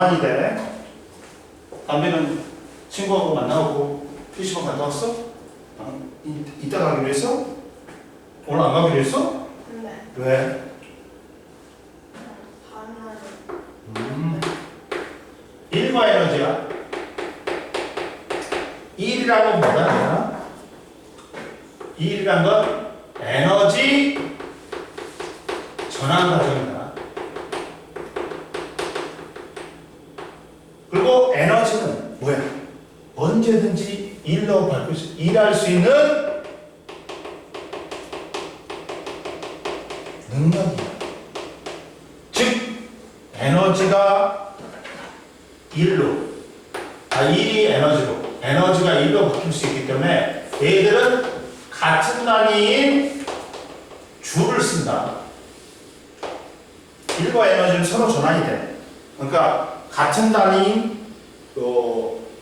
아니 돼. 담배는 친구하고 만나고 PC방 갔다 왔어? 이따 가기로 했어? 오늘 안 가기로 했어? 네. 왜? 다음날. 일과 에너지야? 일이라는 건 뭐다? 일이란 건 에너지 전환 과정이다. 그리고 에너지는 뭐야? 언제든지 일할 수 있는 능력이야. 즉 에너지가 일이 에너지가 일로 바뀔 수 있기 때문에 얘들은 같은 단위인 줄을 쓴다. 일과 에너지는 서로 전환이 돼. 그러니까 같은 단위인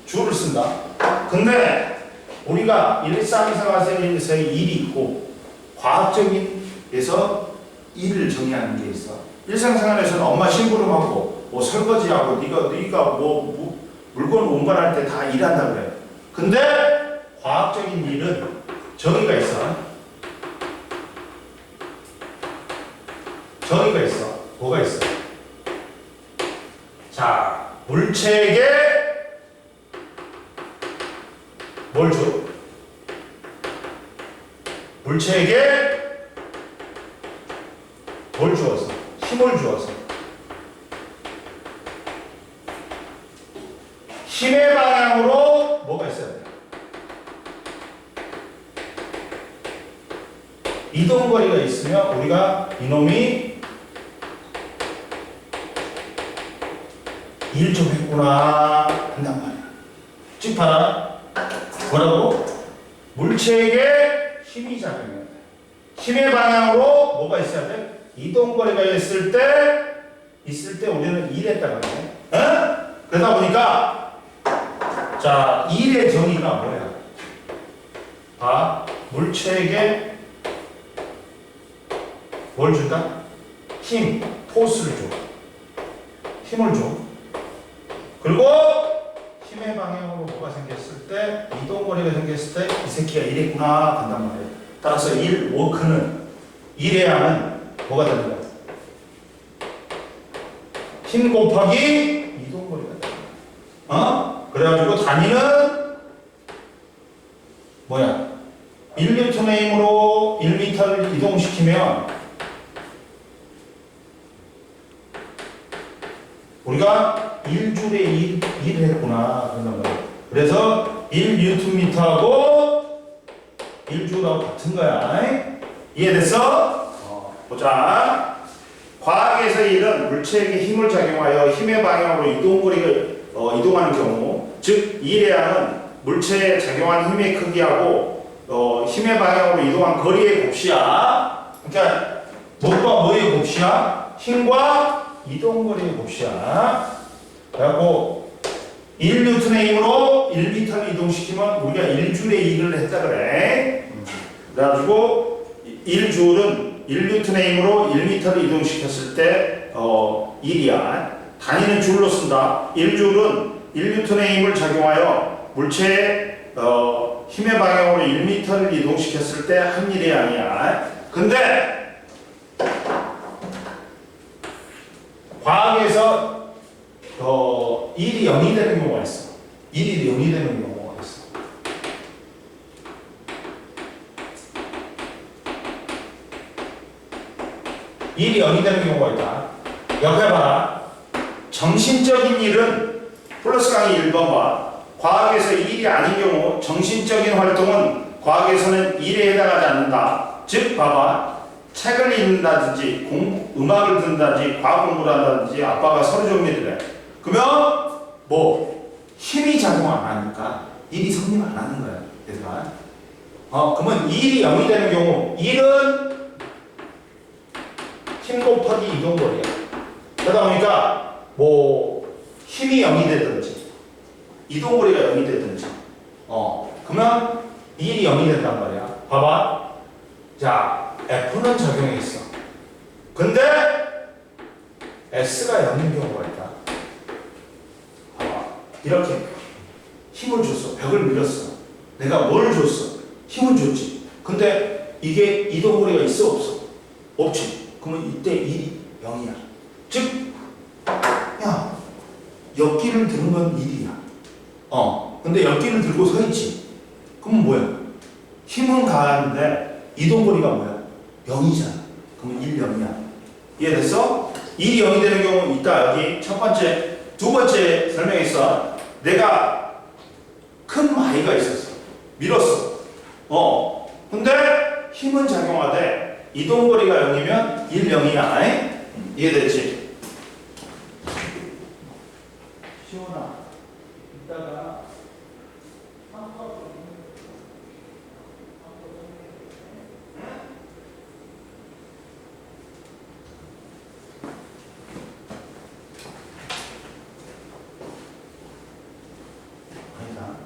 줄을 쓴다. 근데 우리가 일상생활에서 일이 있고 과학적인에서 일을 정의하는 게 있어. 일상생활에서는 엄마 심부름하고 뭐 설거지하고 네가 뭐 물건 운반할 때 다 일한다 그래. 근데 과학적인 일은 정의가 있어. 정의가 있어. 뭐가 있어? 자, 물체에게 뭘 줘? 물체에게 뭘 주어서? 힘을 주어서. 힘의 방향으로 뭐가 있어야 돼? 이동거리가 있으면 우리가 이놈이 일 좀 했구나 한단 말이야. 쭉 봐라. 뭐라고? 물체에게 힘이 작용해야 돼. 힘의 방향으로 뭐가 있어야 돼? 이동거리가 있을 때 우리는 일했다는 거네. 어? 그러다 보니까 자, 일의 정의가 뭐야? 봐. 물체에게 뭘 준다? 힘, 포스를 줘. 힘을 줘. 그리고 힘의 방향으로 뭐가 생겼을 때, 이동거리가 생겼을 때 이 새끼가 일했구나 간단 말이에요. 따라서 워크는 일해야만 뭐가 되는 거야? 힘 곱하기 이동거리가 돼. 그래가지고 단위는 뭐야? 1N의 힘으로 1m를 이동시키면 우리가 1줄에 1을 했구나 그런 거예요. 그래서 1Nm하고 1줄하고 같은 거야. 이해됐어? 보자. 과학에서 일은 물체에게 힘을 작용하여 힘의 방향으로 이동하는 경우, 즉 일의 물체에 작용한 힘의 크기하고 힘의 방향으로 이동한 거리의 곱이야. 그러니까 뭐가 뭐의 곱이야? 힘과 이동거리의 곱이야. 그래갖고 1N의 힘으로 1m를 이동시키면 우리가 1줄에 1을 했다 그래. 그래가지고 1줄은 1N의 힘으로 1m를 이동시켰을 때 1이야. 단위는 줄로 쓴다. 1줄은 1N의 힘을 작용하여 물체의 힘의 방향으로 1m를 이동시켰을 때 한 일의 양이야. 근데 과학에서 일이 0이 되는 경우가 있어. 일이 0이 되는 경우가 있어. 일이 0이 되는 경우가 있다. 옆에 봐라. 정신적인 일은 플러스 강의 1번과 과학에서 일이 아닌 경우 정신적인 활동은 과학에서는 일에 해당하지 않는다. 즉 봐봐. 책을 읽는다든지 음악을 듣는다든지 과학 공부를 한다든지 아빠가 서류 정리를 해. 그러면 뭐 힘이 작용 안 하니까 일이 성립 안 하는 거야. 얘들아. 그러면 일이 0이 되는 경우 일은 힘 곱하기 이동거리야. 그러다 보니까 뭐 힘이 0이 되든지 이동거리가 0이 되든지 그러면 일이 0이 된단 말이야. 봐봐. 자, F는 적용해 있어. 근데 S가 0인 경우가 있다. 이렇게 힘을 줬어. 벽을 밀었어. 내가 뭘 줬어? 힘을 줬지. 근데 이게 이동거리가 있어 없어? 없지. 그러면 이때 1이 0이야. 즉, 야, 역기를 드는 건 1이야. 근데 역기를 들고 서 있지. 그러면 뭐야? 힘은 가는데 이동거리가 뭐야? 0이잖아. 그러면 1, 0이야. 이해됐어? 1이 0이 되는 경우 있다. 여기 첫 번째, 두 번째 설명했어. 내가 큰 마이가 있었어. 밀었어. 근데 힘은 작용하되 이동거리가 0이면 1, 0이야. 이해됐지? 시원아, 이따가 아니다.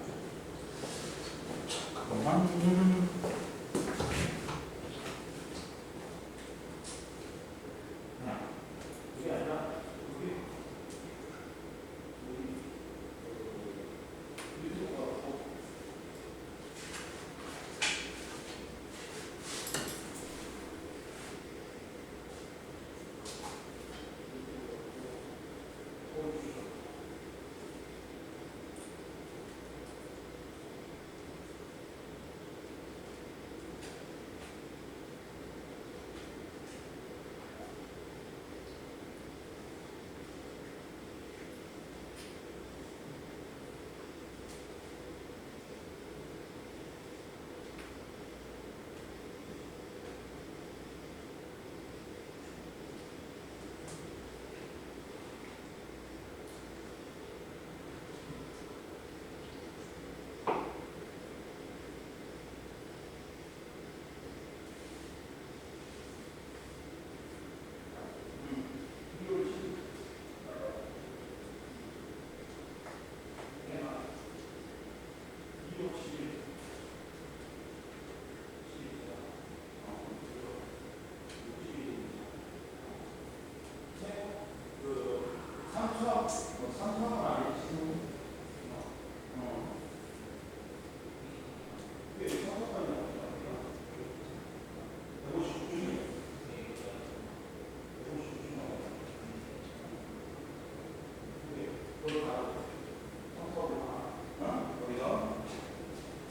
잠깐만. 이게 아니라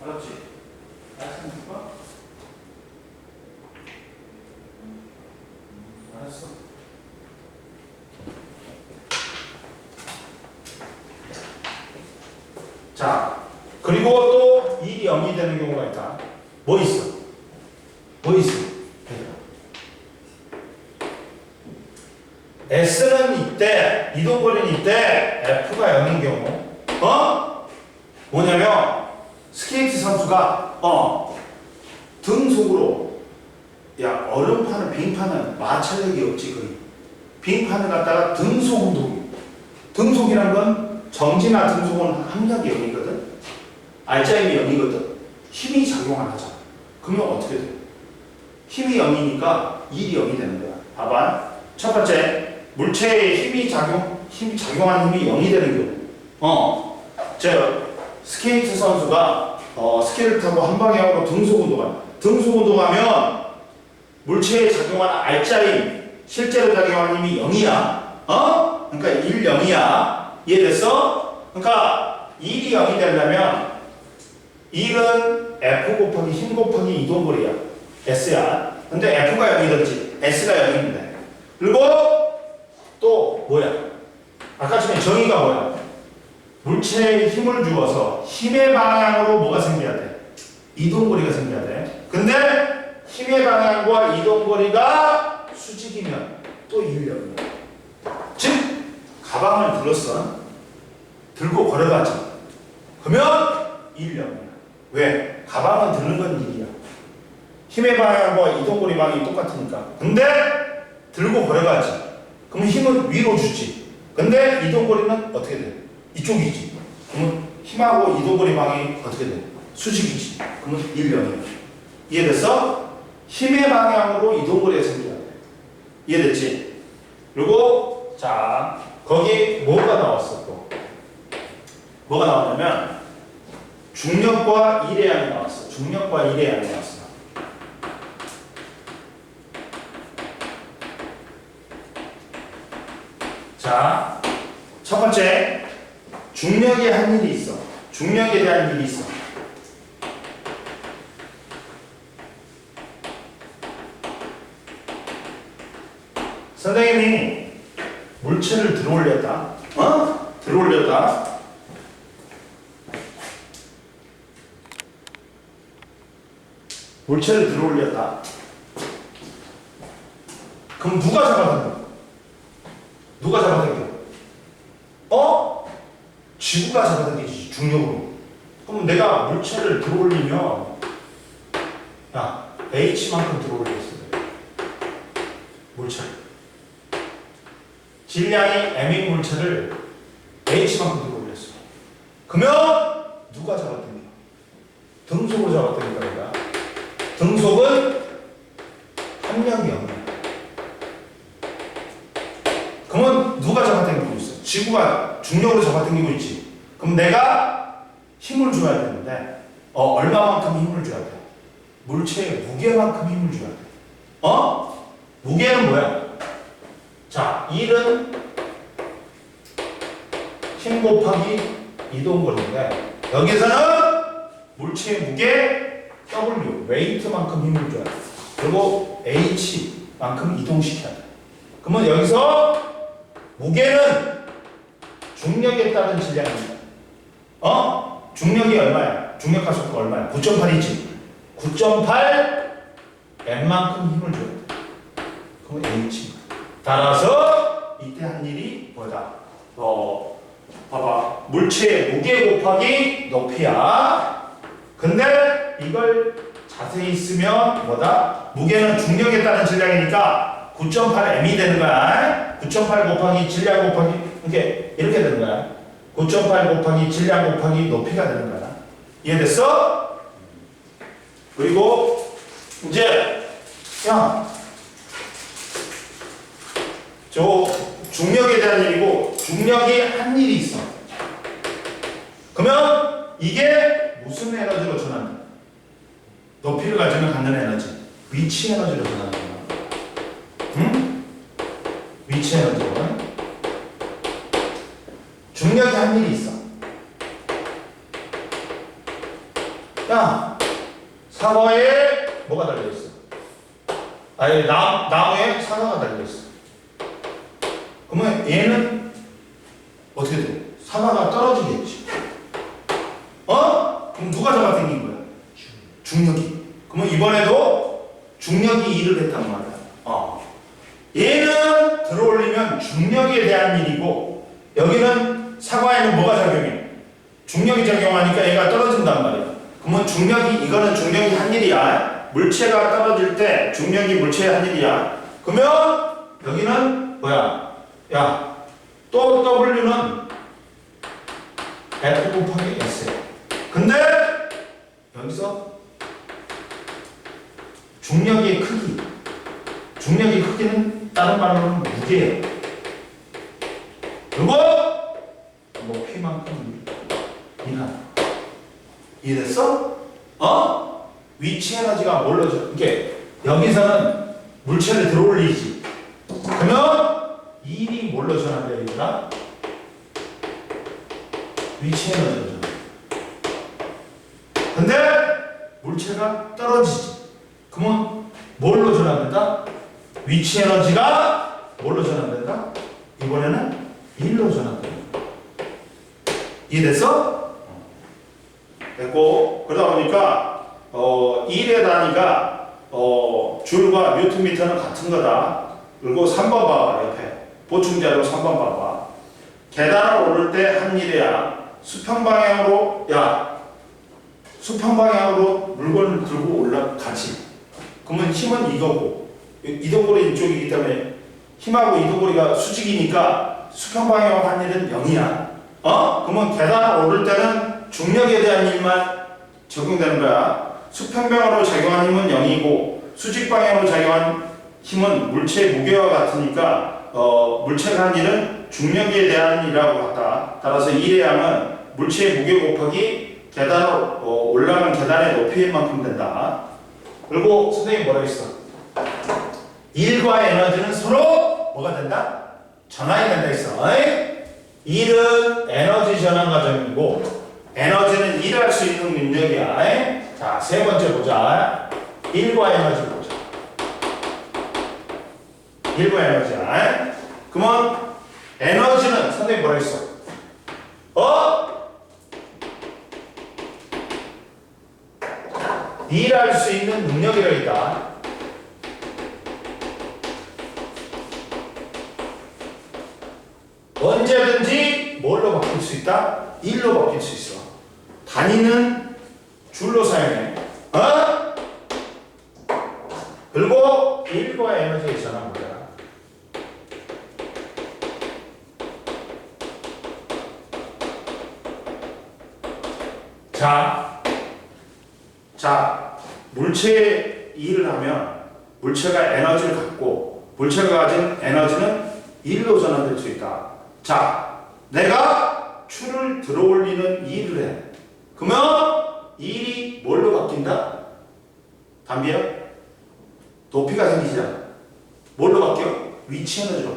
알았지? 알았습니까? 알았어. 자, 그리고 또 1이 0이 되는 경우가 있다. 뭐 있어? 뭐 있어? S는 이때, 이동거리는 이때 F가 0인 경우 뭐냐면 스케이트 선수가 등속으로 야 얼음판은 빙판은 마찰력이 없지 거의 빙판을 갖다가 등속 운동이 등속이란 건 정지나 등속은 합력이 0이거든 알짜임이 0이거든 힘이 작용 안 하잖아 그러면 어떻게 돼? 힘이 0이니까 1이 0이 되는 거야 봐봐 첫 번째 물체에 힘이 작용하는 힘이 0이 되는 경우 스케이트 선수가 스케이트를 타고 한 방향으로 등속 운동하면 물체에 작용하는 알짜임 실제로 작용하는 힘이 0이야 그러니까 1, 0이야 이해됐어? 그러니까 1이 0이 되려면 1은 F 곱하기 힘 곱하기 이동거리야 S야 근데 F가 0이든지 S가 0인데 그리고 또 뭐야 아까처럼 정의가 뭐야 물체에 힘을 주어서 힘의 방향으로 뭐가 생겨야 돼? 이동거리가 생겨야 돼. 근데 힘의 방향과 이동거리가 수직이면 또 1, 0이야. 즉 가방을 들었어. 들고 걸어가지. 그러면 1, 0이야. 왜? 가방은 드는 건 1이야. 힘의 방향과 이동거리 방향이 똑같으니까. 근데 들고 걸어가지. 그럼 힘은 위로 주지. 근데 이동거리는 어떻게 돼? 이쪽이지. 그러면 힘하고 이동거리 방향이 어떻게 돼? 수직이지. 그러면 1, 0이야. 이해됐어? 힘의 방향으로 이동거리가 생겨야 돼. 이해됐지? 그리고 자 거기 뭐가 나왔어 또? 뭐가 나오냐면 중력과 일의 양이 나왔어. 중력과 일의 양이 나왔어. 자, 첫 번째 중력에 한 일이 있어. 중력에 대한 일이 있어. 선생님이 물체를 들어올렸다. 들어올렸다. 물체를 들어올렸다. 그럼 누가 잡아당겨? 누가 잡아당겨? 지구가 잡아당기지, 중력으로. 그럼 내가 물체를 들어올리면, 야, H만큼 들어올렸어. 물체를. 질량이 M인 물체를 H만큼 들어올렸어. 그러면 누가 잡아당겨? 등속으로 잡아당긴다, 내가. 등속은 합력이 0이야. 그러면 누가 잡아당기고 있어? 지구가 중력으로 잡아당기고 있지. 그럼 내가 힘을 줘야 되는데, 얼마만큼 힘을 줘야 돼? 물체의 무게만큼 힘을 줘야 돼. 무게는 뭐야? 자, 1은 힘 곱하기 이동거리인데, 여기서는 물체의 무게 W, 웨이트만큼 힘을 줘야 돼. 그리고 H만큼 이동시켜야 돼. 그러면 여기서 무게는 중력에 따른 질량입니다. 중력이 얼마야? 중력 가속도가 얼마야? 9.8이지. 9.8 M만큼 힘을 줘야 돼. 그러면 H. 따라서 이때 한 일이 뭐다? 봐봐. 물체의 무게 곱하기 높이야. 근데 이걸 자세히 쓰면 뭐다? 무게는 중력에 따른 질량이니까 9.8m이 되는 거야. 9.8 곱하기 질량 곱하기 이렇게 되는 거야. 9.8 곱하기 질량 곱하기 높이가 되는 거야. 이해됐어? 그리고 이제 저 중력에 대한 일이고, 중력이 한 일이 있어. 그러면 이게 무슨 에너지로 전환돼? 높이를 가지면 갖는 에너지, 위치 에너지로 전환돼. 응? 위치 에너지로. 중력이 한 일이 있어. 야, 사과에 뭐가 달려있어? 아니, 나무에 사과가 달려있어. 그러면 얘는 어떻게 돼? 사과가 떨어지겠지. 그럼 누가 잡아당긴 거야? 중력이. 그러면 이번에도 중력이 일을 했단 말이야. 얘는 들어올리면 중력에 대한 일이고, 여기는 사과에는 뭐가 작용해? 중력이 작용하니까 얘가 떨어진단 말이야. 그러면 이거는 중력이 한 일이야. 물체가 떨어질 때 중력이 물체의 한 일이야. 그러면 여기는 뭐야? 야, 또 W는 F 곱하기 S야. 근데 여기서 중력의 크기는 다른 말로는 무게예요. 그리고 높이만큼 인하다. 이해됐어? 위치 에너지가 뭘로 이렇게 여기서는 물체를 들어올리지. 그러면 일이 뭘로 전환돼야 되나? 위치 에너지로 전환. 근데 물체가 떨어지지. 그러면 뭘로 전환된다? 위치 에너지가 뭘로 전환된다? 이번에는 일로 전환된다. 이해됐어? 됐고, 그러다 보니까 일의 단위가 줄과 뉴턴미터는 같은 거다. 그리고 3번 봐봐. 옆에 보충자료 3번 봐봐. 계단을 오를 때 한 일이야. 수평 방향으로 물건을 들고 올라가지. 그러면 힘은 이거고, 이동거리 이쪽이기 때문에 힘하고 이동거리가 수직이니까 수평 방향으로 한 일은 0이야. 그러면 계단을 오를 때는 중력에 대한 힘만 적용되는 거야. 수평방향으로 작용한 힘은 0이고, 수직 방향으로 작용한 힘은 물체의 무게와 같으니까 물체가 한 일은 중력에 대한 일이라고 한다. 따라서 일의 양은 물체의 무게 곱하기 계단으로 올라가는 계단의 높이인 만큼 된다. 그리고 선생님이 뭐라고 했어? 1과 에너지는 서로 뭐가 된다? 전환이 된다 했어. 1은 에너지 전환 과정이고 에너지는 일할 수 있는 능력이야. 자, 세 번째 보자. 1과 에너지 보자. 1과 에너지야. 그러면 에너지는 선생님 뭐라 했어? 일할 수 있는 능력이라 있다. 언제든지 뭘로 바뀔 수 있다? 일로 바뀔 수 있어. 단위는 줄로 사용해. 그리고 일과 에너지의 전환 보자. 자, 물체의 일을 하면 물체가 에너지를 갖고 물체가 가진 에너지는 일로 전환될 수 있다. 자, 내가 추를 들어올리는 일을 해. 그러면 일이 뭘로 바뀐다? 담비야? 높이가 생기잖아. 뭘로 바뀌어? 위치 에너지로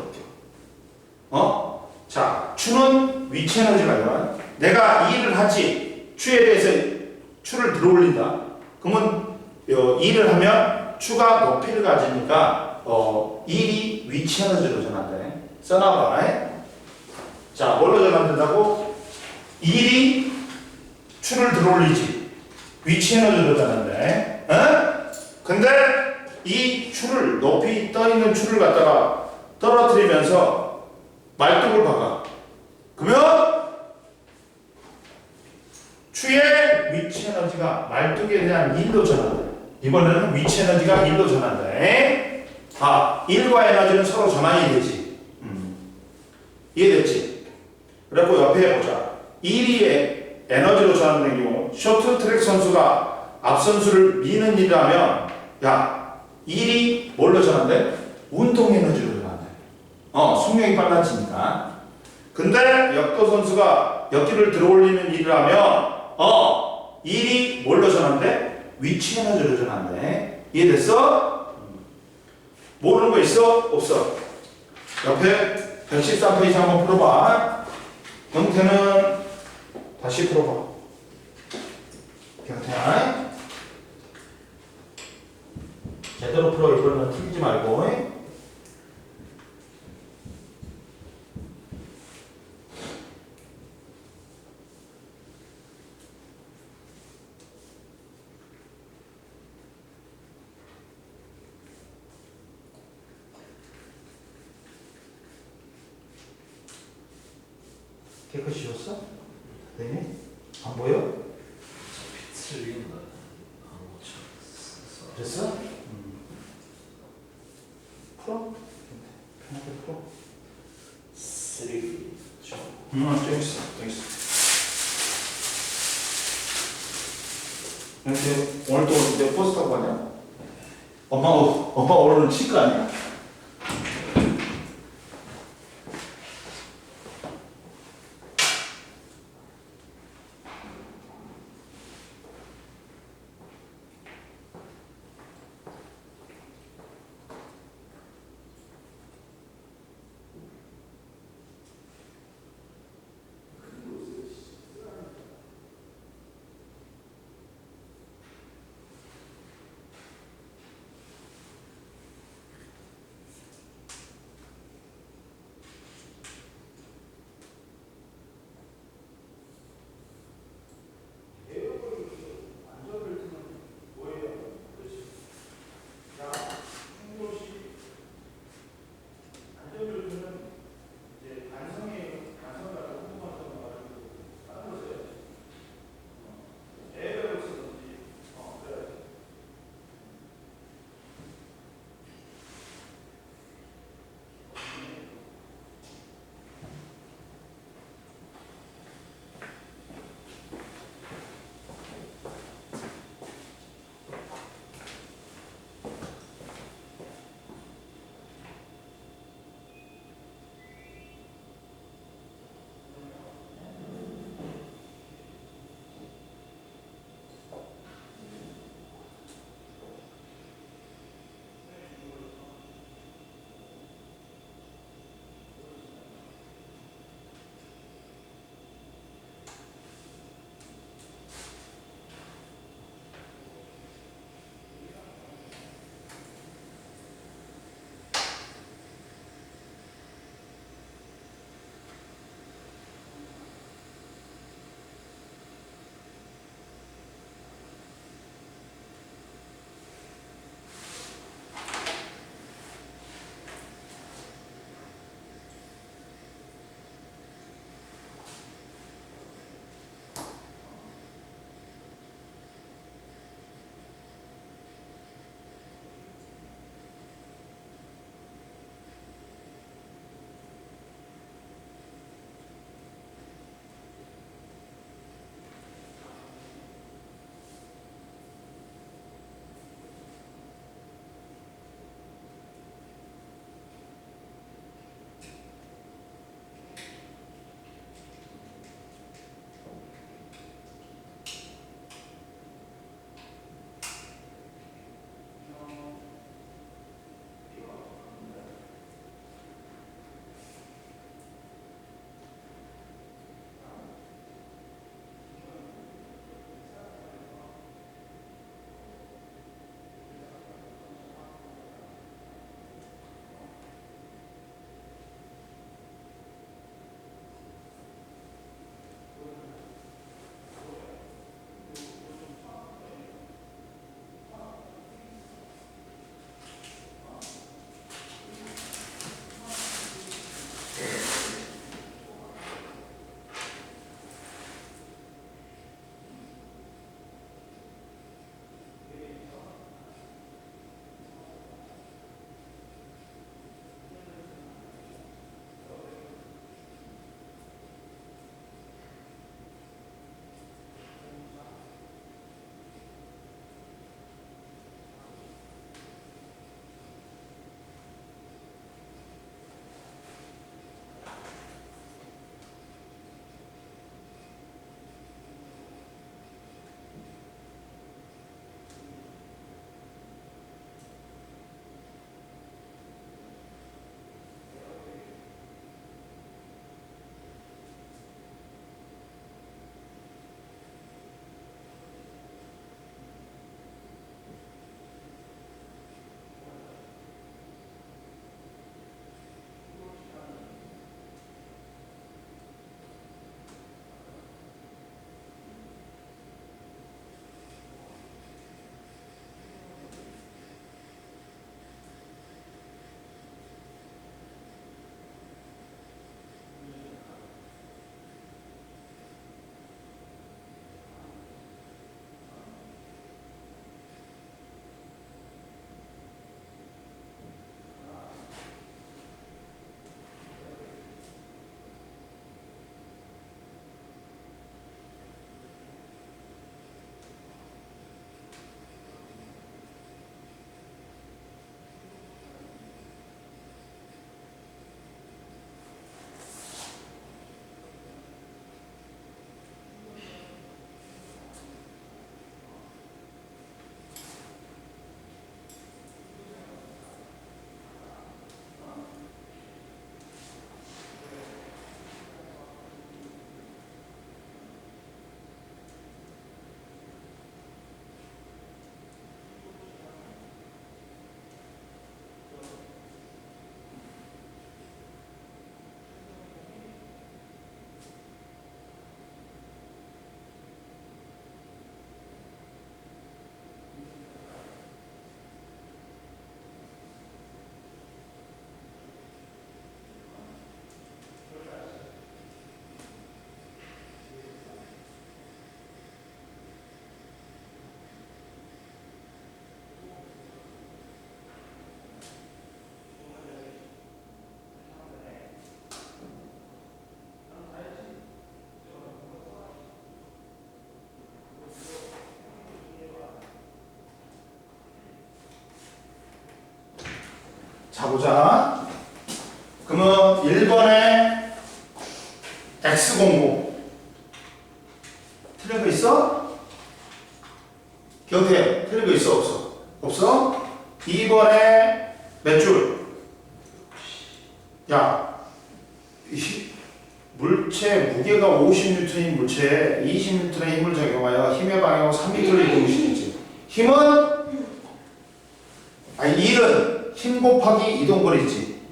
바뀌어. 자, 추는 위치 에너지가 아니라 내가 일을 하지 추에 대해서 추를 들어올린다. 그러면 일을 하면 추가 높이를 가지니까 일이 위치 에너지로 전환돼. 써놔봐. 자, 뭘로 전환된다고? 일이 추를 들어올리지. 위치 에너지로 전환돼. 근데 이 추를 높이 떠 있는 추를 갖다가 떨어뜨리면서 말뚝을 박아. 그러면 추의 위치 에너지가 말뚝에 대한 일로 전환돼. 이번에는 위치 에너지가 일로 전환돼. 1과 에너지는 서로 전환이 되지. 이해됐지? 그리고 옆에 보자. 1이 에너지로 전환된 경우 쇼트트랙 선수가 앞 선수를 미는 일을 하면 1이 뭘로 전환돼? 운동 에너지로 전환돼. 속력이 빨라지니까. 근데 역도 선수가 역기를 들어올리는 일을 하면 1이 뭘로 전환돼? 위치 에너지로 전환돼. 이해됐어? 모르는 거 있어? 없어? 옆에 113페이지 한번 풀어봐. 경태는 다시 풀어봐. 경태야. 제대로 풀어. 이번에는 틀리지 말고. 깨끗이 지웠어? 네? 안 보여? 틀린다. 됐어? 풀어? 편하게 풀어. 쓰레기. 저기 있어. 근데 오늘 또 내 버스 타고 가냐? 엄마 오늘은 치과 아니야? 보자. 그러면 1번에 X00 틀린 거 있어? 기억해. 틀린 거 있어? 없어? 없어? 2번에 몇 줄? 야, 물체 무게가 50N인 물체에 20N의 힘을 적용하여 힘의 방향으로 3m를 이동시키지. 힘은 일은 힘 곱하기 이동거리지.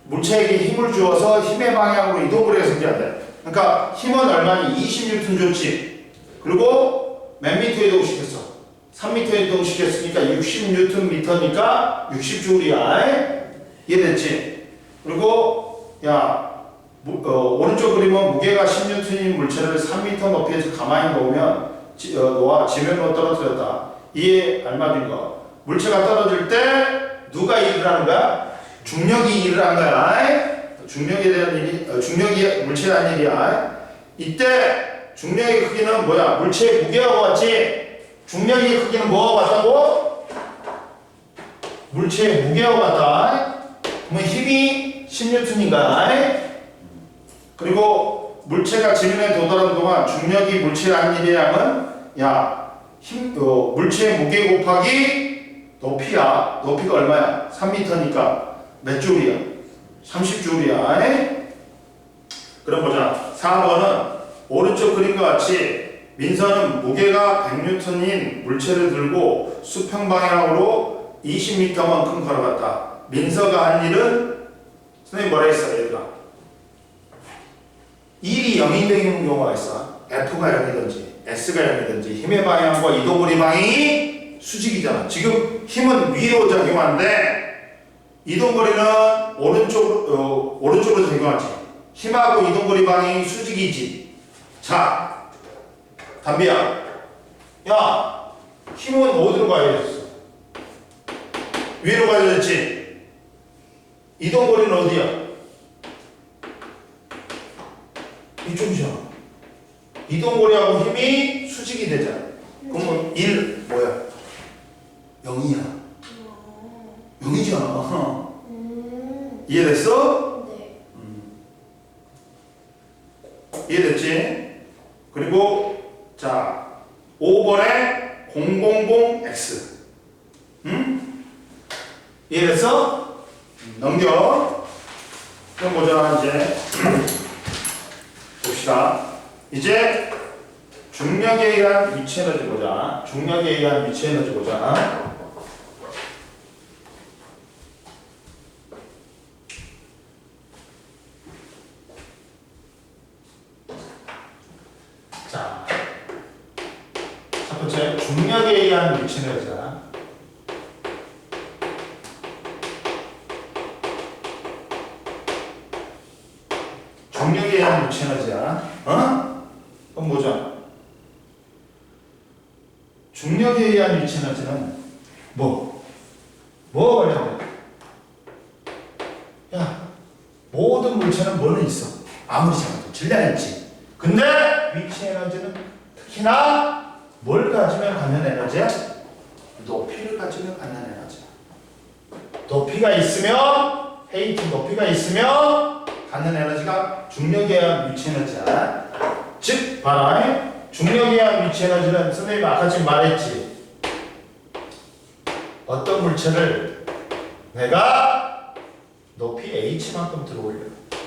물체에게 힘을 주어서 힘의 방향으로 이동거리가 생겨야 돼. 그러니까 힘은 얼마니? 20N 줬지. 그리고 몇 미터 이동시켰어? 3m 이동시켰으니까 60Nm니까 60J야. 이해됐지? 그리고 야 오른쪽 그림은 무게가 10N인 물체를 3m 높이에서 가만히 놓으면 놓아 지면으로 떨어뜨렸다. 이에 알맞은 거. 물체가 떨어질 때 누가 일을 하는 거야? 중력이 일을 하는 거야. 중력에 대한 일이 중력이 물체에 대한 일이야. 이때 중력의 크기는 뭐야? 물체의 무게하고 같지? 중력의 크기는 뭐하고 같다고? 물체의 무게하고 같다. 그러면 힘이 10N인가? 그리고 물체가 지면에 도달하는 동안 중력이 물체에 한 일의 양은 물체의 무게 곱하기 높이야. 높이가 얼마야? 3m니까 몇 줄이야? 30줄이야. 그럼 보자. 4번은 오른쪽 그림과 같이 민서는 무게가 100N인 물체를 들고 수평 방향으로 20m만큼 걸어갔다. 민서가 한 일은 선생님 뭐라 했어? 얘들아, 일이 0이 되는 경우가 있어. F가 0이든지 S가 0이든지 힘의 방향과 이동거리 방향이 수직이잖아. 지금 힘은 위로 작용하는데 이동거리는 오른쪽으로 작용하지. 힘하고 이동거리 방향이 수직이지. 자, 담비야, 야, 힘은 어디로 가야 됐어? 위로 가야 됐지. 이동거리는 어디야? 이쪽이잖아. 이동거리하고 힘이 수직이 되잖아. 그러면 1 뭐야? 0이야. 0이잖아. 이해됐어? 네. 이해됐지? 그리고 자 5번에 000X. 응? 이해됐어? 넘겨. 그럼 보자. 이제 봅시다. 이제 중력에 의한 위치 에너지 보자. 중력에 의한 위치 에너지 보자. 자, 첫 번째 중력에 의한 위치 에너지다. 중력에 의한 위치 에너지야. 그럼 보자. 중력에 의한 위치 에너지는 뭐가 관련돼? 야, 모든 물체는 뭐는 있어? 아무리 작아도 질량 있지. 근데 위치 에너지는 특히나 뭘 가지면 갖는 에너지야? 높이를 가지면 갖는 에너지야. 높이가 있으면 높이가 있으면 갖는 에너지가 중력에 의한 위치 에너지야. 즉 봐라. 중력에 의한 위치 에너지는 선생님이 아까 지금 말했지. 어떤 물체를 내가 높이 h만큼 들어올려.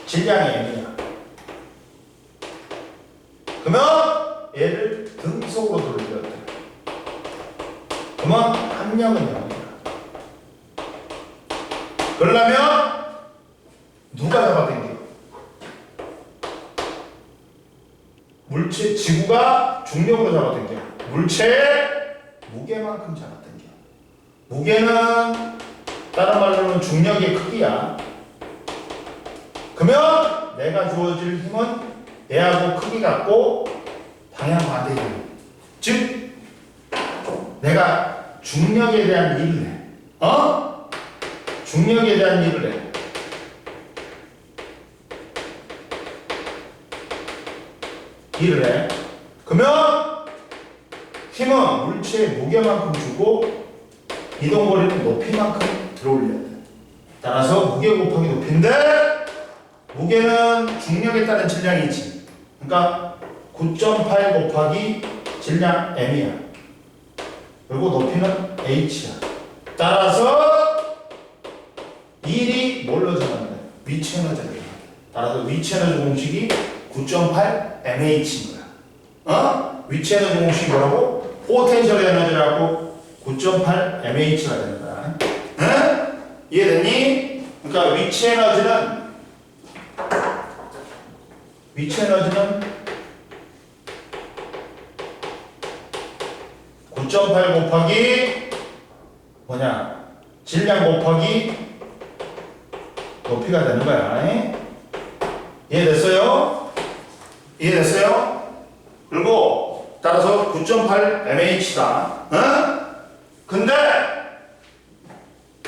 질량이 m이야. 그러면 얘를 등속으로 돌려야 돼. 그러면 압력은 0이야. 그러려면 누가 잡아당겨? 물체 지구가 중력으로 잡아당겨. 물체의 무게만큼 잡아당겨. 무게는 다른 말로는 중력의 크기야. 그러면 내가 주어질 힘은 얘하고 크기 같고 방향 반대 힘. 즉 내가 중력에 대한 일을 해. 중력에 대한 일을 해. 일을 해. 그러면 힘은 물체의 무게만큼 주고 이동거리는 높이만큼 들어올려야 돼. 따라서 무게 곱하기 높이인데 무게는 중력에 따른 질량이지. 그러니까 9.8 곱하기 질량 m이야. 그리고 높이는 h야. 따라서 1이 뭘로 전환돼? 위치 에너지를 전환돼. 따라서 위치 에너지 공식이 9.8 mh인 거야. 어? 위치 에너지 공식이 뭐라고? 포텐셜 에너지라고 9.8 mh가 되는 거야. 응? 이해됐니? 그러니까 위치 에너지는 9.8 곱하기 뭐냐? 질량 곱하기 높이가 되는 거야. 이해됐어요? 이해됐어요? 그리고 따라서 9.8 mh다. 응? 근데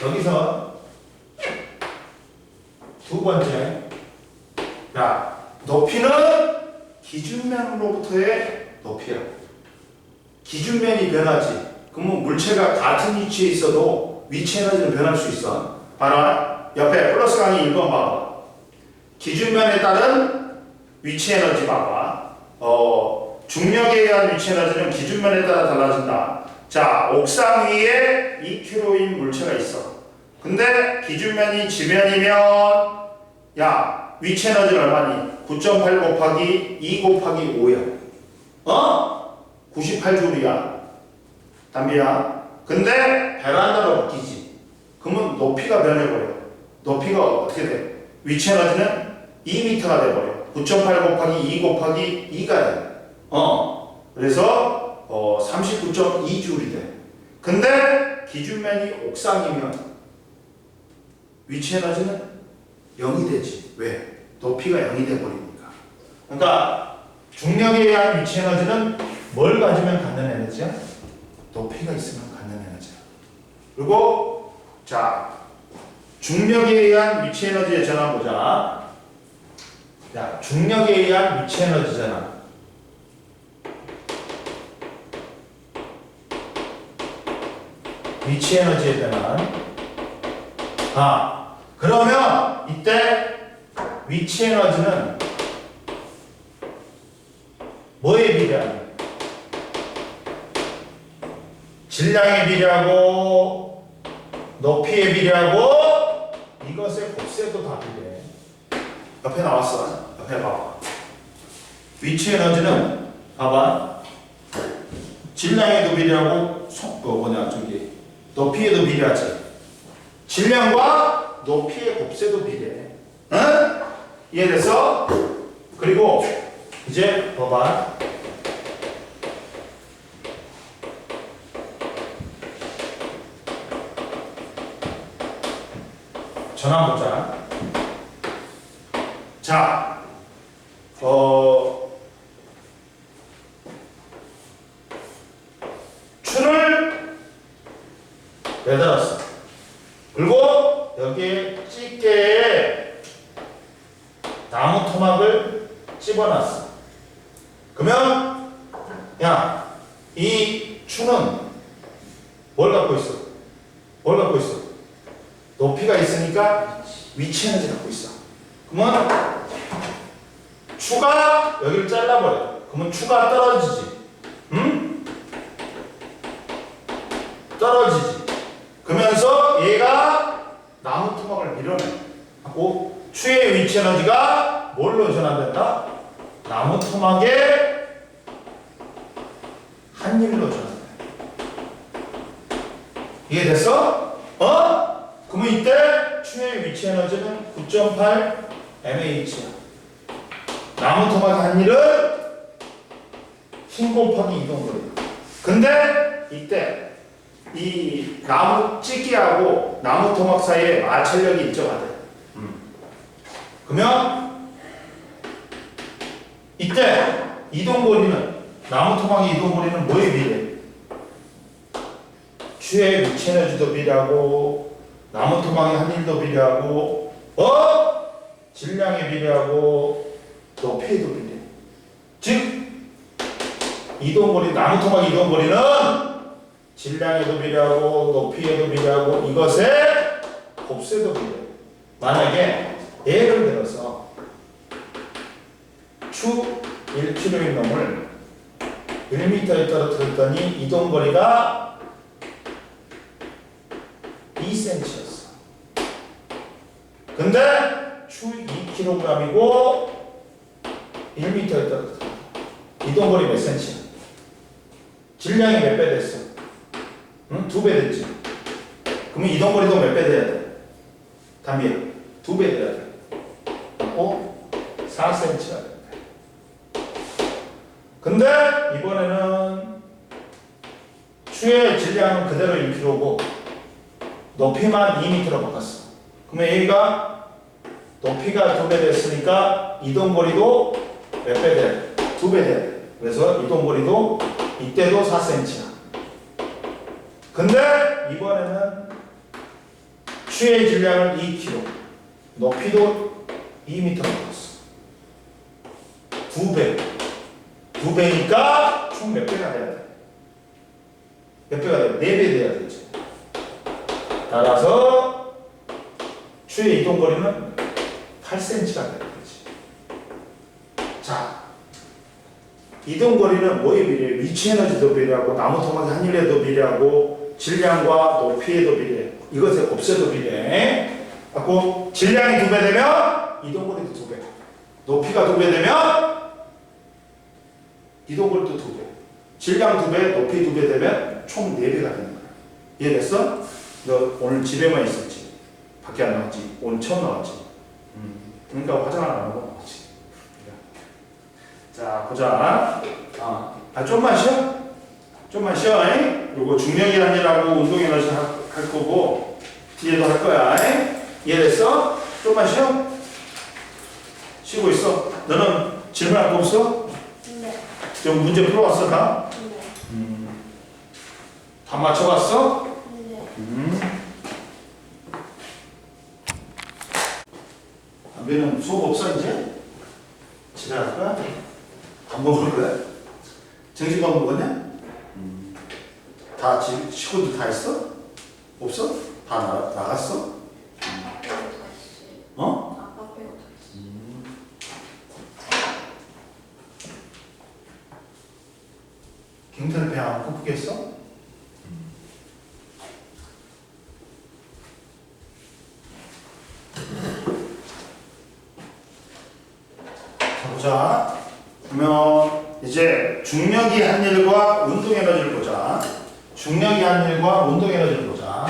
여기서 두 번째, 야, 높이는 기준면으로부터의 높이야. 기준면이 변하지. 그러면 물체가 같은 위치에 있어도 위치 에너지는 변할 수 있어. 봐라. 옆에 플러스 강의 1번 봐봐. 기준면에 따른 위치 에너지 봐봐. 중력에 의한 위치 에너지는 기준면에 따라 달라진다. 자, 옥상 위에 2kg인 물체가 있어. 근데 기준면이 지면이면 야, 위치 에너지는 얼마니? 9.8 곱하기 2 곱하기 5야. 98줄이야. 담비야. 근데 베란다로 바뀌지. 그러면 높이가 변해버려. 높이가 어떻게 돼? 위치 에너지는 2m가 돼버려. 9.8 곱하기 2 곱하기 2가 돼. 그래서 39.2줄이 돼. 근데 기준면이 옥상이면 위치 에너지는 0이 되지. 왜? 높이가 0이 돼버리니까. 그러니까 중력에 의한 위치 에너지는 뭘 가지면 갖는 에너지야? 높이가 있으면 갖는 에너지야. 그리고 자, 중력에 의한 위치 에너지의 전환 보자. 야, 중력에 의한 위치 에너지잖아. 위치 에너지에 변한. 그러면 이때 위치 에너지는 뭐에 비례하냐? 질량에 비례하고 높이에 비례하고 이것의 곱셈도 다 비례해. 옆에 나왔어. 옆에 봐봐. 위치 에너지는 봐봐. 질량에도 비례하고 높이에도 비례하지. 질량과 높이의 곱셈도 비례해. 응? 이해됐어? 그리고 이제 봐봐. 전환 보자. 자, 추를 매달았어. 그리고 여기에 집게에 나무 토막을 집어놨어. 그러면 야, 이 추는 뭘 갖고 있어? 뭘 갖고 있어? 높이가 있으니까 위치 에너지 갖고 있어. 그러면 추가 여기를 잘라버려. 그러면 추가 떨어지지. 응? 떨어지지. 그러면서 얘가 나무 토막을 밀어내. 하고 추의 위치 에너지가 뭘로 전환된다? 나무 토막의 한 일로 전환돼. 이해됐어? 그러면 이때 추의 위치 에너지는 9.8 mh야. 나무 토막의 한 일은 힘 곱하기 이동거리. 근데 이때 이 나무 찢기하고 나무 토막 사이에 마찰력이 일정하대. 그러면 이때 이동거리는 나무 토막의 이동거리는 뭐에 비례해? 추의 위치 에너지도 비례하고 나무 토막의 한 일도 비례하고 질량에 비례하고 높이에도 비례해. 즉 이동거리 나무 토막 이동거리는 질량에도 비례하고 높이에도 비례하고 이것의 곱쇄도 비례. 만약에 예를 들어서 추 1km인 놈을 1m에 떨어뜨렸더니 이동거리가 2cm였어. 근데 추 2kg이고 1m에 떨어뜨렸다. 이동거리 몇 cm야? 질량이 몇 배 됐어? 응? 2배 됐지. 그러면 이동거리도 몇 배 돼야 돼? 담비야, 2배 돼야 돼. 어? 4cm가 돼. 근데 이번에는 추의 질량은 그대로 1kg고 높이만 2m로 바꿨어. 그러면 여기가 높이가 2배 됐으니까 이동거리도 몇 배 돼? 2배 돼. 그래서 이동거리도 이때도 4cm야. 근데 이번에는 추의 질량은 2kg, 높이도 2m로 바꿨어. 2배. 2배니까 총 몇 배가 돼야 돼? 몇 배가 돼? 4배 돼야 되지. 따라서 추의 이동거리는 8cm가 돼야 되지. 자, 이동거리는 뭐에 비례해? 위치에너지도 비례하고 나무 토막의 한일에도 비례하고 질량과 높이에도 비례해. 이것의 곱쇄도 비례해. 갖고 질량이 2배 되면 이동거리도 2배. 높이가 2배 되면 이동거리도 2배. 질량 2배, 높이 2배 되면 총 4배가 되는 거야. 이해됐어? 너 오늘 집에만 있었지? 밖에 안 나왔지? 오늘 처음 나왔지? 그러니까 화장을 안 하고 나왔지. 자, 보자. 좀만 쉬어. 좀만 쉬어. 요거 중력이란이라고 운동에너지 할 거고 뒤에도 할 거야. 이해됐어? 좀만 쉬어. 쉬고 있어. 너는 질문할 거 없어? 네. 좀 문제 풀어왔어 다? 네. 다 맞춰봤어? 네. 담배는 수업 없어 이제? 집에 갈 거야? 밥 먹을 거야? 점심밥 먹었냐? 다 식구들 다 했어? 없어? 다 나갔어? 아빠 빼고 다 했어요. 어? 아빠 빼고 다 했어요. 경찰 배 안 고프겠어? 자, 보자. 그러면 이제 중력이 한 일과 운동 에너지를 보자. 중력이 한 일과 운동 에너지를 보자.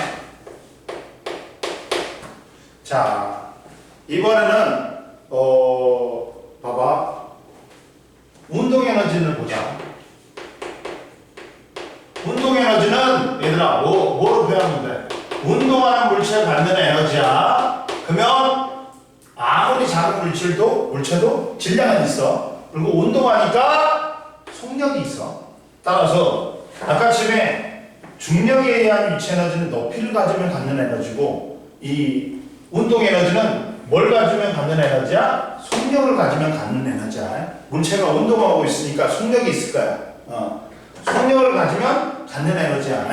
자, 이번에는 봐봐. 운동 에너지를 보자. 운동 에너지는 얘들아 뭐로 표현하면 돼? 운동하는 물체가 갖는 에너지야. 그러면 아무리 작은 물체도 질량은 있어. 그리고 운동하니까 속력이 있어. 따라서 아까쯤에 중력에 의한 위치 에너지는 높이를 가지면 갖는 에너지고 이 운동 에너지는 뭘 가지면 갖는 에너지야? 속력을 가지면 갖는 에너지야. 물체가 운동하고 있으니까 속력이 있을 거야. 속력을 가지면 갖는 에너지야.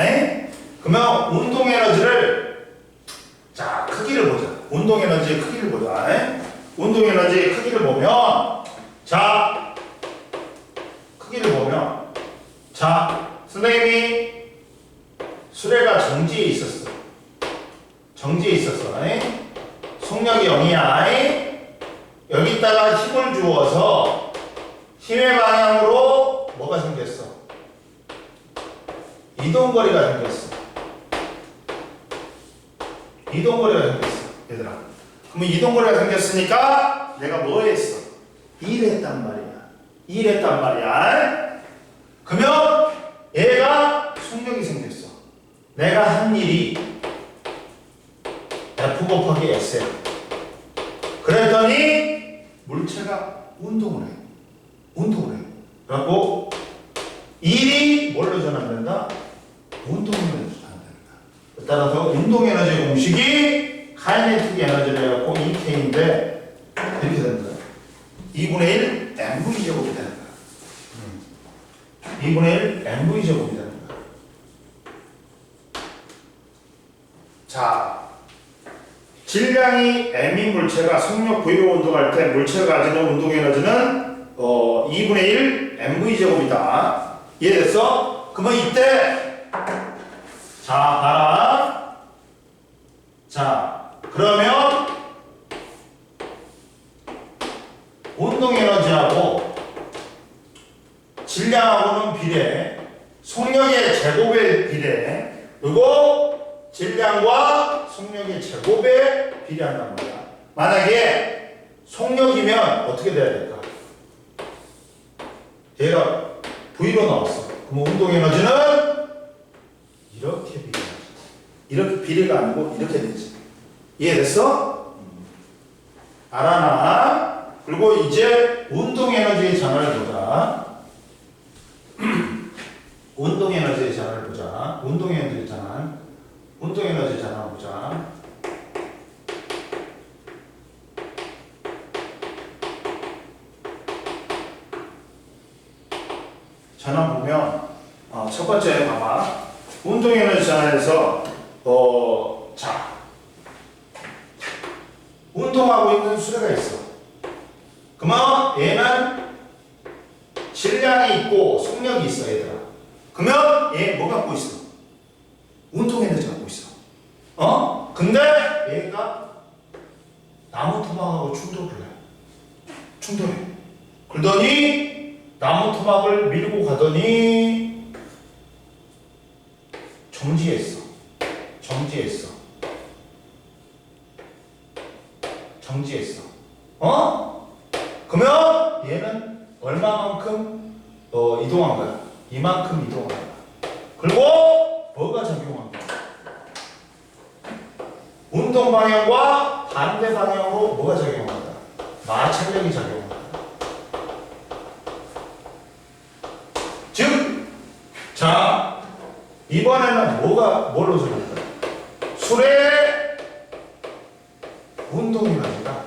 그러면 운동 에너지를 자 크기를 보자. 운동 에너지의 크기를 보자. 운동 에너지의 크기를 보면 자 크기를 보면 자 선생님이 수레가 정지에 있었어. 정지에 있었어. 속력이 0이야. 여기다가 힘을 주어서 힘의 방향으로 뭐가 생겼어? 이동거리가 생겼어. 이동거리가 생겼어. 얘들아. 그러면 이동거리가 생겼으니까 내가 뭐 했어? 일했단 말이야. 일했단 말이야. 그러면 얘가 속력이 생겼어. 내가 한 일이 F 곱하기 S야. 그랬더니 물체가 운동을 해. 운동을 해. 그래갖고 일이 뭘로 전환된다? 운동 에너지로 전환된다. 따라서 운동 에너지 공식이 카이네틱 에너지를 해갖고 EK인데 이렇게 된다. 2분의 1 mv 제곱이 되는 거야. 2분의 1 mv 제곱이 되는 거야. 자, 질량이 m인 물체가 속력 V로 운동할 때 물체가 가지는 운동 에너지는 2분의 1 mv 제곱이다. 이해됐어? 그러면 이때 자 봐라. 자 그러면 운동 에너지하고 질량하고는 비례, 속력의 제곱에 비례, 그리고 질량과 속력의 제곱에 비례한단 말이야. 만약에 속력이면 어떻게 돼야 될까? 얘가 V로 나왔어. 그럼 운동 에너지는 이렇게 비례하지. 이렇게 비례가 아니고 이렇게 되지. 이해됐어? 알아나? 그리고 이제 운동 에너지의 전환을 보자. 운동 에너지의 전환을 보자. 운동 에너지의 전환. 운동 에너지 전환 보자. 전환 보면 첫 번째 봐봐. 운동 에너지 전환에서 자 운동하고 있는 수레가 있어. 그러면 얘는 질량이 있고 속력이 있어 얘들아. 그러면 얘 뭐 갖고 있어? 운동 에너지 갖고 있어. 근데 얘가 나무 토막하고 충돌을 해. 충돌해. 그러더니 나무 토막을 밀고 가더니 정지했어. 그러면 얘는 얼마만큼 이동한 거야? 이만큼 이동한 거야. 그리고 뭐가 작용한 거야? 운동 방향과 반대 방향으로 뭐가 작용한 거야? 마찰력이 작용한 거야. 즉, 자 이번에는 뭘로 적용할까? 수레 운동 에너지가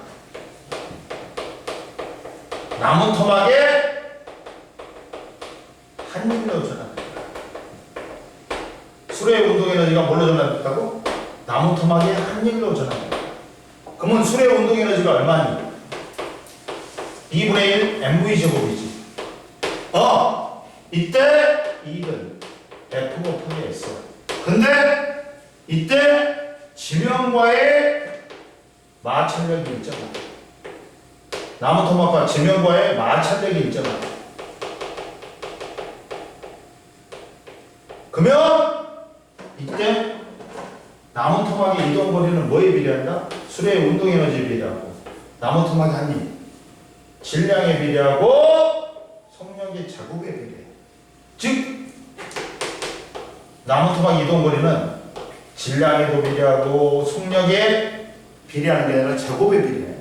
나무 토막에 한 일로 전환된다. 수레의 운동 에너지가 뭘로 전환됐다고? 나무 토막에 한 일로 전환된다. 그러면 수레의 운동 에너지가 얼마니? 2분의 1 mv 제곱이지. 이때 2는 F5에 있어. 근데 이때 지면과의 마찰력이 있잖아. 나무 토막과 지면과의 마찰력이 있잖아. 그러면 이때 나무 토막의 이동 거리는 뭐에 비례한다? 수레의 운동 에너지에 비례하고, 나무 토막의 한 입, 질량에 비례하고, 속력의 제곱에 비례해. 즉 나무 토막 이동 거리는 질량에도 비례하고 속력에 비례하는 게 아니라 제곱에 비례해.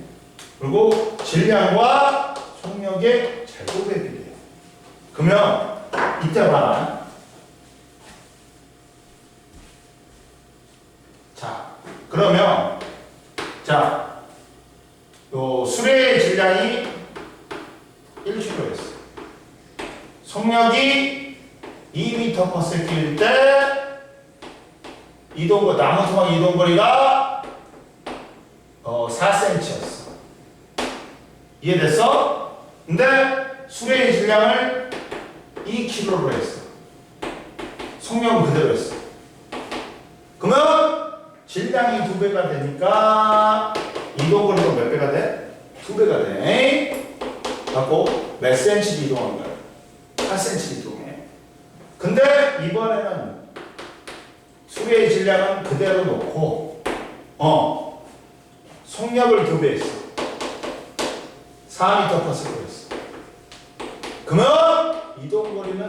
그리고 질량과 속력의 제곱에 비례해. 그러면 이때 봐라. 자, 그러면 자, 요 수레의 질량이 1kg였어. 속력이 2m/s일 때 나무 토막 이동 거리가 4cm였어. 이해됐어? 근데 수레의 질량을 2kg로 했어. 속력은 그대로 했어. 그러면 질량이 2배가 되니까 이동 거리가 몇 배가 돼? 2배가 돼. 갖고 몇 cm 이동한 거야? 4cm 이동해. 근데 이번에는 수레의 질량은 그대로 놓고 속력을 2배했어. 4m/s로 했어. 그러면 이동 거리는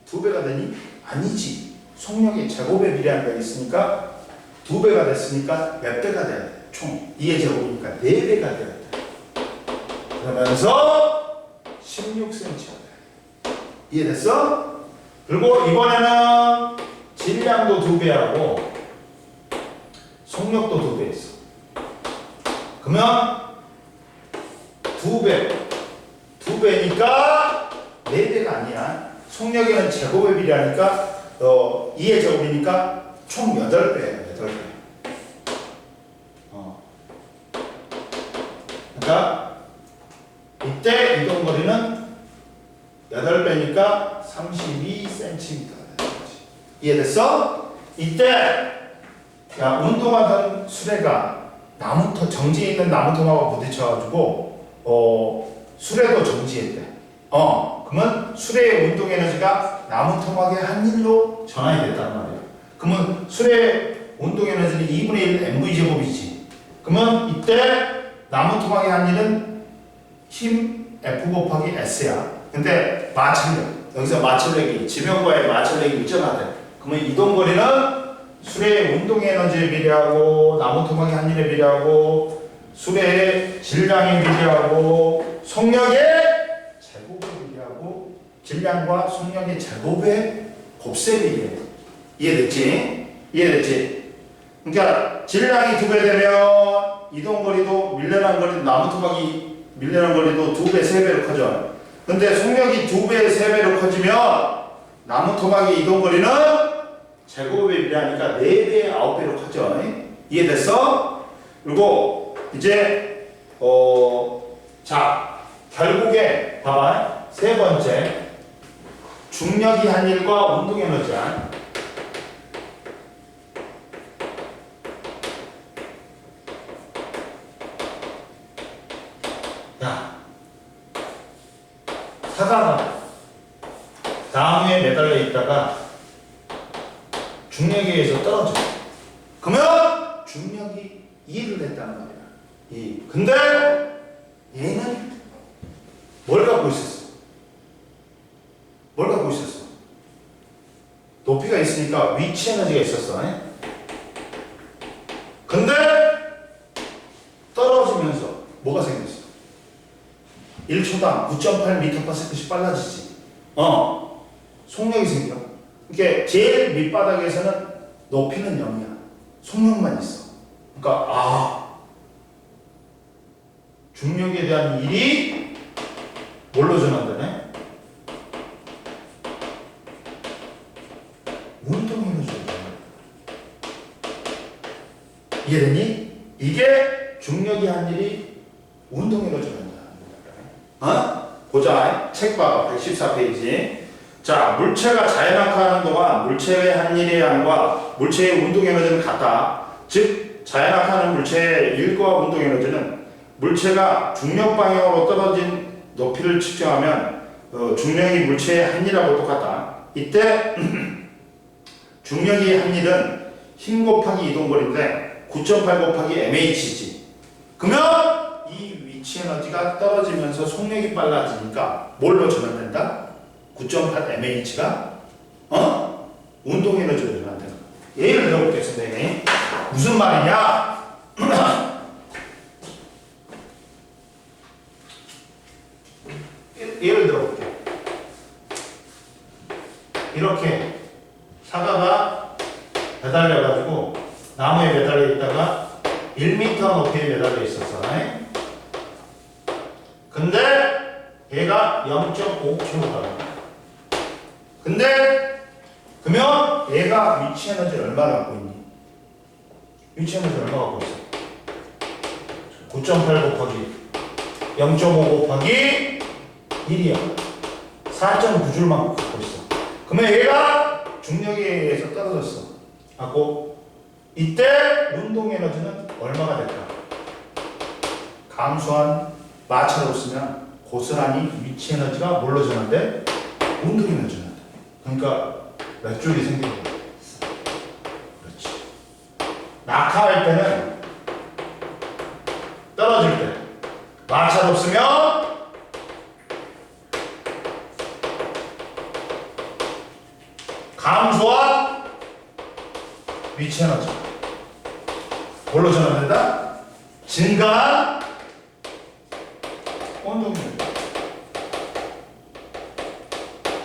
2배가 되니? 아니지. 속력의 제곱에 비례한 거 있으니까 2배가 됐으니까 몇 배가 돼야 돼? 총 2의 제곱이니까 4배가 돼야 돼. 그러면서 16cm가 돼. 이해됐어? 그리고 이번에는 질량도 2배하고 속력도 2배 있어. 그러면 2배니까 4배가 아니야. 속력에는 제곱에 비례하니까 2의 제곱이니까 총 8배야. 8배. 8배니까 32cm가 되는 거지. 이해됐어? 이때 야 운동하던 수레가 나무터 정지에 있는 나무통하고 부딪혀가지고 수레도 정지했대. 그러면 수레의 운동 에너지가 나무통하게 한 일로 전환이 됐단 말이야. 그러면 수레의 운동 에너지는 2분의 1 mv 제곱이지. 그러면 이때 나무통하게 한 일은 힘 F 곱하기 S야. 근데 마찰력, 여기서 마찰력이 지면과의 마찰력이 일정하대. 그러면 이동거리는 수레의 운동 에너지에 비례하고 나무통하게 한 일에 비례하고 수레의 질량에 비례하고 속력의 제곱에 비례하고 질량과 속력의 제곱의 곱셈에 비례해. 이해됐지? 이해됐지? 그러니까 질량이 2배 되면 이동거리도 밀려난 거리도 나무토막이 밀려난 거리도 2배, 3배로 커져. 근데 속력이 2배, 3배로 커지면 나무토막의 이동거리는 제곱에 비례하니까 4배, 9배로 커져. 이해됐어? 그리고 이제 자 결국에 봐봐. 세 번째 중력이 한 일과 운동 에너지야. 야, 사과가 나무에 매달려 있다가 중력에 의해서 떨어져. 그러면 중력이 2를 냈단 말이야. 2. 근데 얘는 뭘 갖고 있었어? 뭘 갖고 있었어? 높이가 있으니까 위치 에너지가 있었어. 근데 떨어지면서 뭐가 생겼어? 1초당 9.8m/s씩 빨라지지. 속력이 생겨. 그러니까 제일 밑바닥에서는 높이는 0이야. 속력만 있어. 그러니까 중력에 대한 일이 뭘로 전환되네? 운동 에너지로. 이해됐니? 이게 중력이 한 일이 운동 에너지로 한다. 보자. 책 봐봐. 114페이지. 자, 물체가 자연학화하는 동안 물체의 한 일의 양과 물체의 운동 에너지는 같다. 즉, 자연학화하는 물체의 일과 운동 에너지는 물체가 중력 방향으로 떨어진 높이를 측정하면 중력이 물체의 한 일하고 똑같다. 이때 중력의 한 일은 힘 곱하기 이동거리인데 9.8 곱하기 mh지. 그러면 이 위치 에너지가 떨어지면서 속력이 빨라지니까 뭘로 전환된다? 9.8 mh가 운동 에너지로 전환된다. 예를 들어보겠습니다. 무슨 말이냐? 예를 들어볼게요. 이렇게 사과가 매달려가지고 나무에 매달려 있다가 1m 높이에 매달려 있었어. 근데 얘가 0.5kg가. 근데 그러면 얘가 위치 에너지 얼마 갖고 있니? 위치 에너지 얼마 갖고 있어? 9.8 곱하기 0.5 곱하기 1이야. 4.9줄만 갖고 있어. 그러면 얘가 중력에 의해서 떨어졌어. 하고 이때 운동 에너지는 얼마가 될까? 감소한 마찰을 쓰면 고스란히 위치 에너지가 뭘로 전환돼? 운동 에너지로 전환돼. 그러니까 몇 줄이 생기는 거야. 그렇지. 낙하할 때는 떨어질 때 마찰 없으면 감소한 위치 에너지 뭘로 전환된다? 증가한 운동 에너지.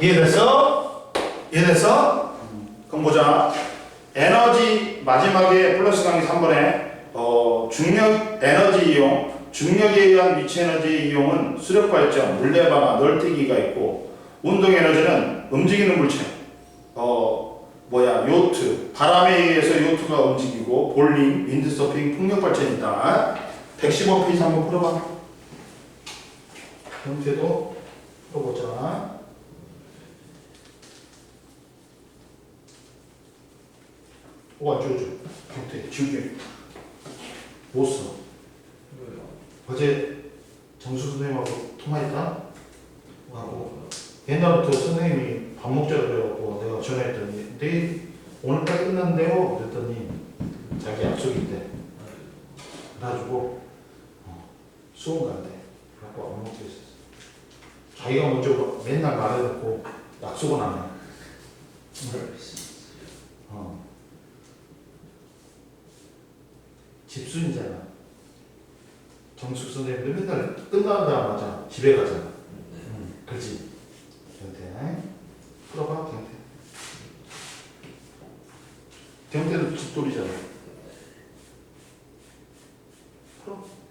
이해됐어? 이해됐어? 그럼 보자. 에너지 마지막에 플러스 강의 3번에 중력 에너지 이용, 중력에 의한 위치 에너지 이용은 수력 발전, 물레 방아, 널뛰기가 있고, 운동 에너지는 움직이는 물체, 요트, 바람에 의해서 요트가 움직이고, 볼링, 윈드서핑, 풍력 발전이 있다. 115페이지 한번 풀어봐. 형태도 풀어보자. 안 지워져. 경태 지우개. 못 써. 왜요? 어제 정수 선생님하고 통화했다? 하고 옛날부터 선생님이 밥 먹자고 그래갖고 내가 전화했더니 내일 오늘까지 끝난대요. 그랬더니 자기 약속이 있대. 그래가지고 수원 간대. 그래갖고 안 먹게 했었어. 자기가 먼저 맨날 말해놓고 약속은 안 해. 집순이잖아. 정숙 선생님도 맨날 끝나자마자 집에 가잖아. 그렇지. 경태. 풀어봐, 경태. 경태도 집돌이잖아. 풀어.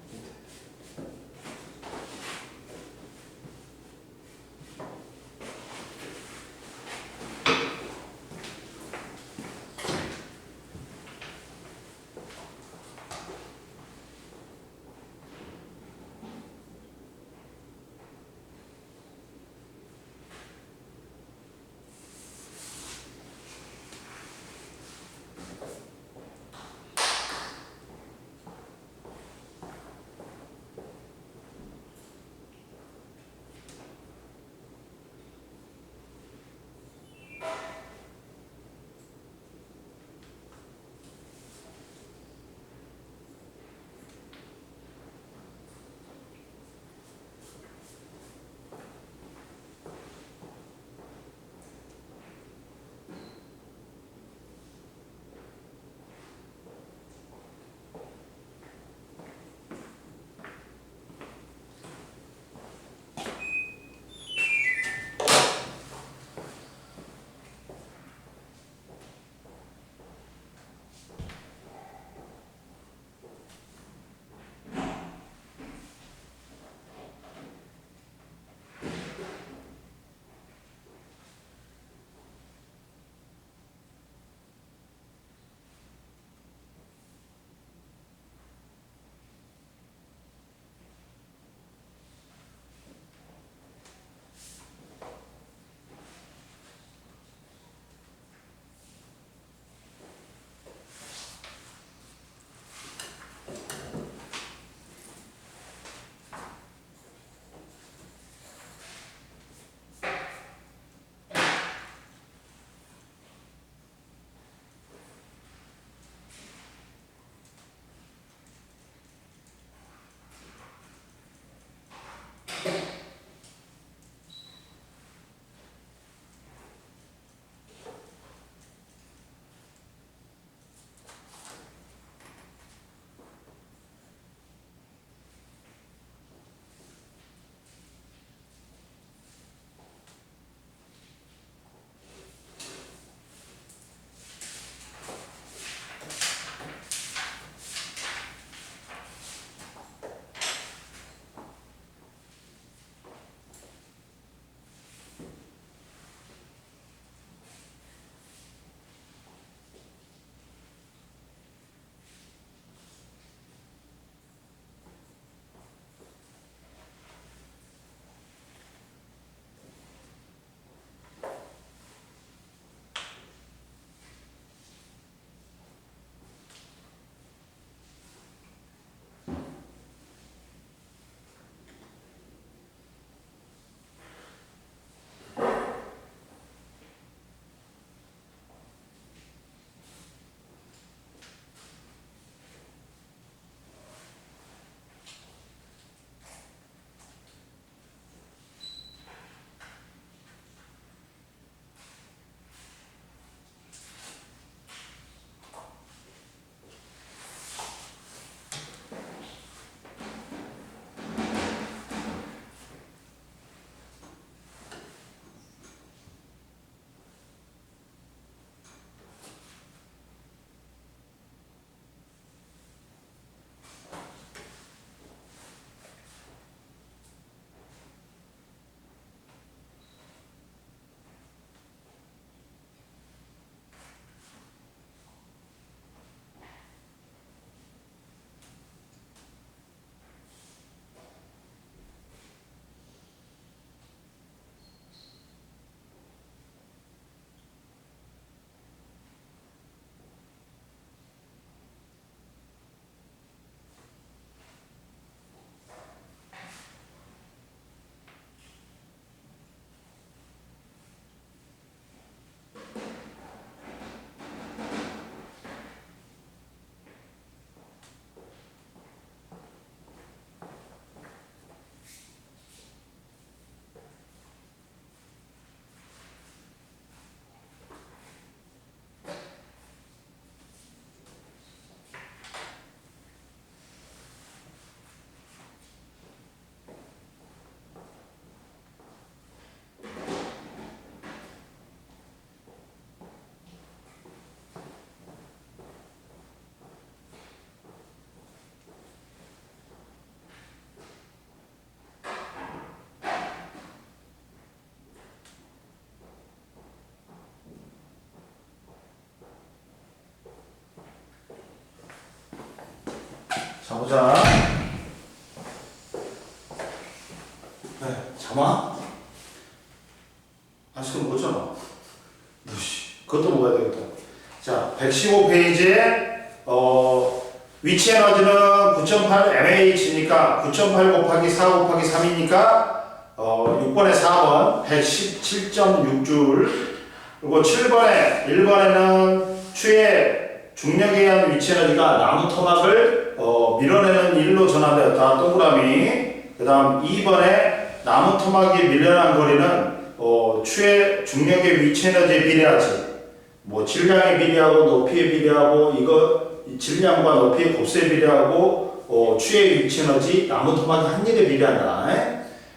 보자. 네, 잠아? 아직은 못 잠아. 그것도 먹어야 되겠다. 자, 115페이지에 위치 에너지는 9.8 mAh니까 9.8 곱하기 4 곱하기 3이니까 6번에 4번 117.6줄, 그리고 7번에 1번에는 추의 중력에 의한 위치 에너지가 나무 토막을 밀어내는 일로 전환되었다. 동그라미. 그 다음 2번에 나무 토막이 밀려난 거리는 추의 중력의 위치 에너지에 비례하지. 뭐 질량에 비례하고 높이에 비례하고 이거 질량과 높이의 곱수에 비례하고 추의 위치 에너지 나무 토막이 한 일에 비례한다.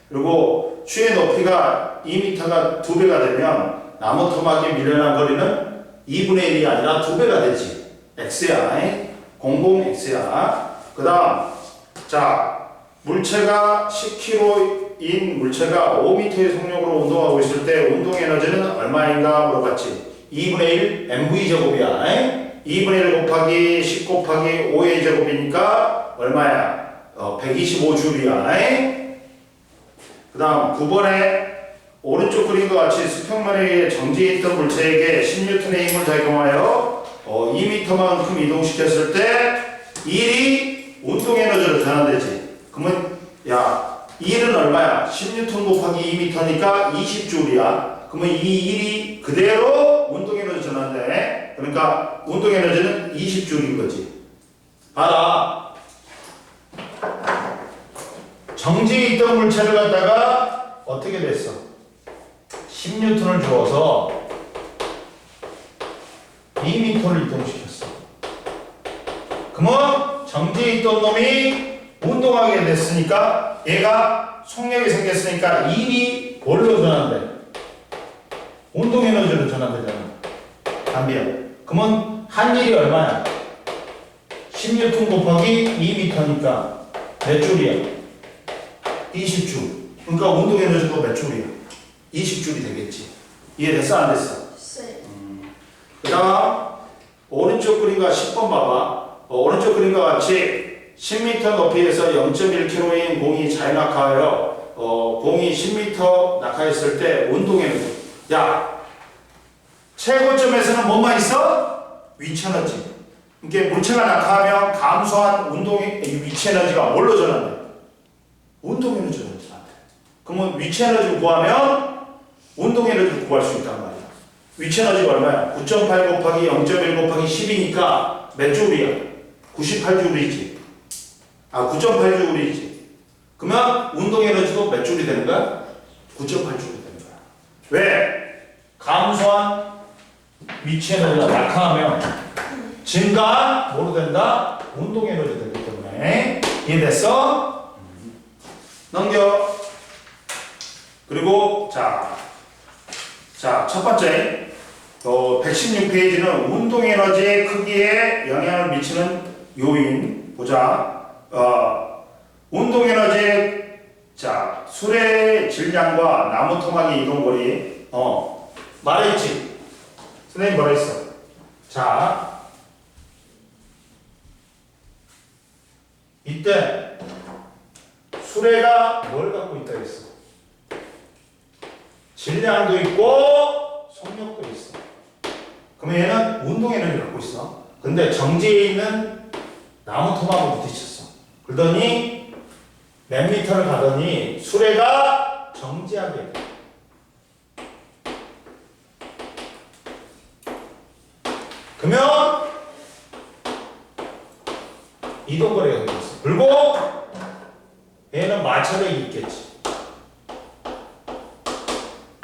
그리고 추의 높이가 2m가 2배가 되면 나무 토막이 밀려난 거리는 2분의 1이 아니라 2배가 되지. x야. 00x야. 그 다음 자, 물체가 10kg인 물체가 5m의 속력으로 운동하고 있을 때 운동 에너지는 얼마인가 물어봤지. 2분의 1 mv제곱이야. 2분의 1 곱하기 10 곱하기 5의 제곱이니까 얼마야? 125줄이야. 그 다음 9번에 오른쪽 그림과 같이 수평면에 의해 정지해 있던 물체에게 10N의 힘을 작용하여 2m만큼 이동시켰을 때 1이 운동 에너지로 전환되지. 그러면 야, 1은 얼마야? 10N 곱하기 2m니까 20줄이야. 그러면 이 1이 그대로 운동 에너지 전환돼. 그러니까 운동 에너지는 20줄인 거지. 봐라. 정지해 있던 물체를 갖다가 어떻게 됐어? 10N을 주어서 2m를 이동시켰어. 그러면 정지해 있던 놈이 운동하게 됐으니까 얘가 속력이 생겼으니까 1이 뭘로 전환돼? 운동 에너지로 전환되잖아. 담비야. 그러면 한 일이 얼마야? 10N 곱하기 2m니까 몇 줄이야? 20줄. 그러니까 운동 에너지도 몇 줄이야? 20줄이 되겠지. 이해됐어? 안 됐어? 네. 그 다음 오른쪽 그림과 10번 봐봐. 오른쪽 그림과 같이 10m 높이에서 0.1kg인 공이 자유낙하하여 공이 10m 낙하했을 때 운동 에너지. 야, 최고점에서는 뭐만 있어? 위치 에너지. 이게 물체가 낙하하면 감소한 운동의 위치 에너지가 뭘로 전환돼? 운동 에너지로 전환돼. 그러면 위치 에너지를 구하면 운동 에너지를 구할 수 있단 말이야. 위치 에너지가 얼마야? 9.8 곱하기 0.1 곱하기 10이니까 몇 줄이야? 98줄이지. 9.8줄이지. 그러면 운동 에너지도 몇 줄이 되는 거야? 9.8줄이 되는 거야. 왜? 감소한 위치 에너지가 낙하하면 증가한 뭐로 된다? 운동 에너지 되기 때문에. 이해됐어? 넘겨. 그리고 자, 첫 번째 116페이지는 운동 에너지의 크기에 영향을 미치는 요인 보자. 운동 에너지의 수레의 질량과 나무 토막의 이동거리 말했지? 선생님 뭐라 했어? 자, 이때 수레가 뭘 갖고 있다 했어? 질량도 있고 속력도 있어. 그러면 얘는 운동 에너지를 갖고 있어. 근데 정지에 있는 나무 토막을 부딪혔어. 그러더니 몇 미터를 가더니 수레가 정지하게 돼. 그러면 이동거리가 생겼어. 그리고 얘는 마찰력이 있겠지.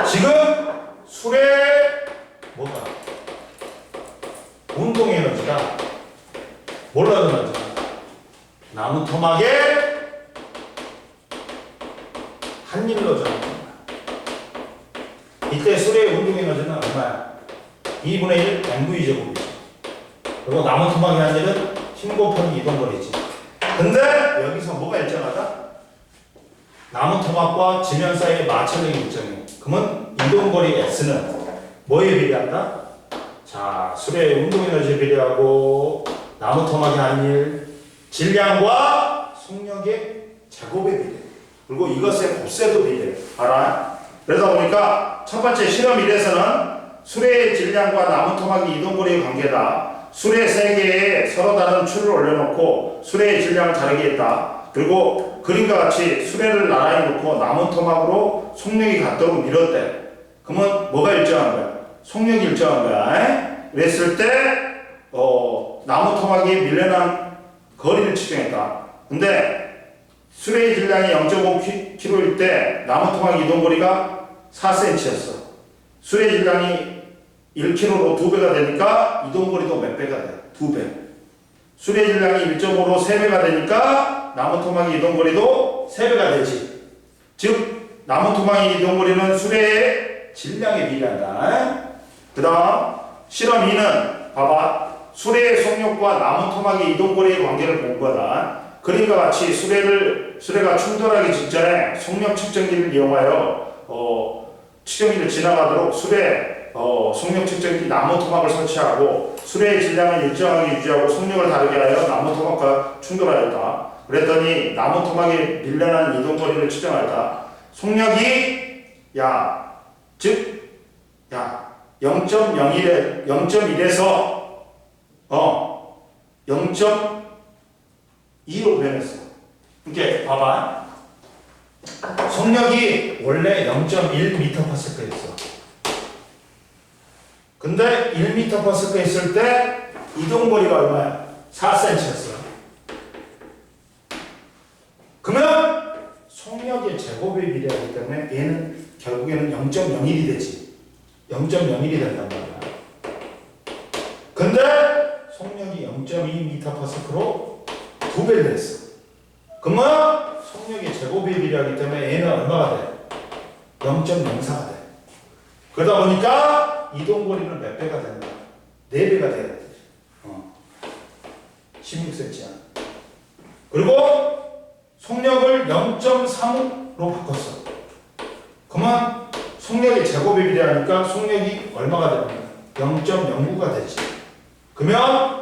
지금 수레 뭐가? 운동 에너지가 뭘로 전환돼? 나무 토막에 한 일로 전환된다. 이때 수레의 운동 에너지는 얼마야? 2분의 1 mv 제곱이지. 그리고 나무 토막의 한 일은 힘 곱하기 이동거리지. 근데 여기서 뭐가 일정하다? 나무 토막과 지면 사이의 마찰력이 일정해. 그러면 이동거리 S는 뭐에 비례한다? 자, 수레의 운동 에너지에 비례하고 나무 토막의 한 일, 질량과 속력의 제곱에 비례. 그리고 이것의 곱셈도 비례. 알아? 그러다 보니까 첫 번째 실험 1에서는 수레의 질량과 나무 토막이 이동거리의 관계다. 수레 3개에 서로 다른 줄을 올려놓고 수레의 질량을 다르게 했다. 그리고 그림과 같이 수레를 나란히 놓고 나무 토막으로 속력이 같도록 밀었대. 그러면 뭐가 일정한 거야? 속력이 일정한 거야. 그랬을 때 나무 토막이 밀려난 거리를 측정했다. 근데 수레의 질량이 0.5kg일 때 나무 토막 이동거리가 4cm였어. 수레 질량이 1kg로 2배가 되니까 이동거리도 몇 배가 돼? 2배. 수레 질량이 1.5로 3배가 되니까 나무 토막의 이동거리도 3배가 되지. 즉 나무 토막의 이동거리는 수레의 질량에 비례한다. 그 다음 실험 2는 봐봐. 수레의 속력과 나무 토막의 이동거리의 관계를 본 거다. 그림과 같이 수레가 충돌하기 직전에 속력 측정기를 이용하여 측정기를 지나가도록 수레 속력 측정기 나무 토막을 설치하고 수레의 질량을 일정하게 유지하고 속력을 다르게 하여 나무 토막과 충돌하였다. 그랬더니 나무 토막에 밀려난 이동거리를 측정하였다. 속력이 0.1에서 0.2로 변했어. 이렇게 봐봐. 속력이 원래 0.1m/s였어. 근데 1m/s 있을 때 이동거리가 얼마야? 4cm였어. 그러면 속력의 제곱에 비례하기 때문에 얘는 결국에는 0.01이 되지. 0.01이 된단 말이야. 근데 속력이 0.2m/s로 2배를 했어. 그러면 속력의 제곱에 비례하기 때문에 얘는 얼마가 돼? 0.04가 돼. 그러다 보니까 이동거리는 몇 배가 된다? 4배가 돼야 돼. 16cm야. 그리고 속력을 0.35로 바꿨어. 그러면 속력의 제곱에 비례하니까 속력이 얼마가 되는 거야? 0.09가 되지. 그러면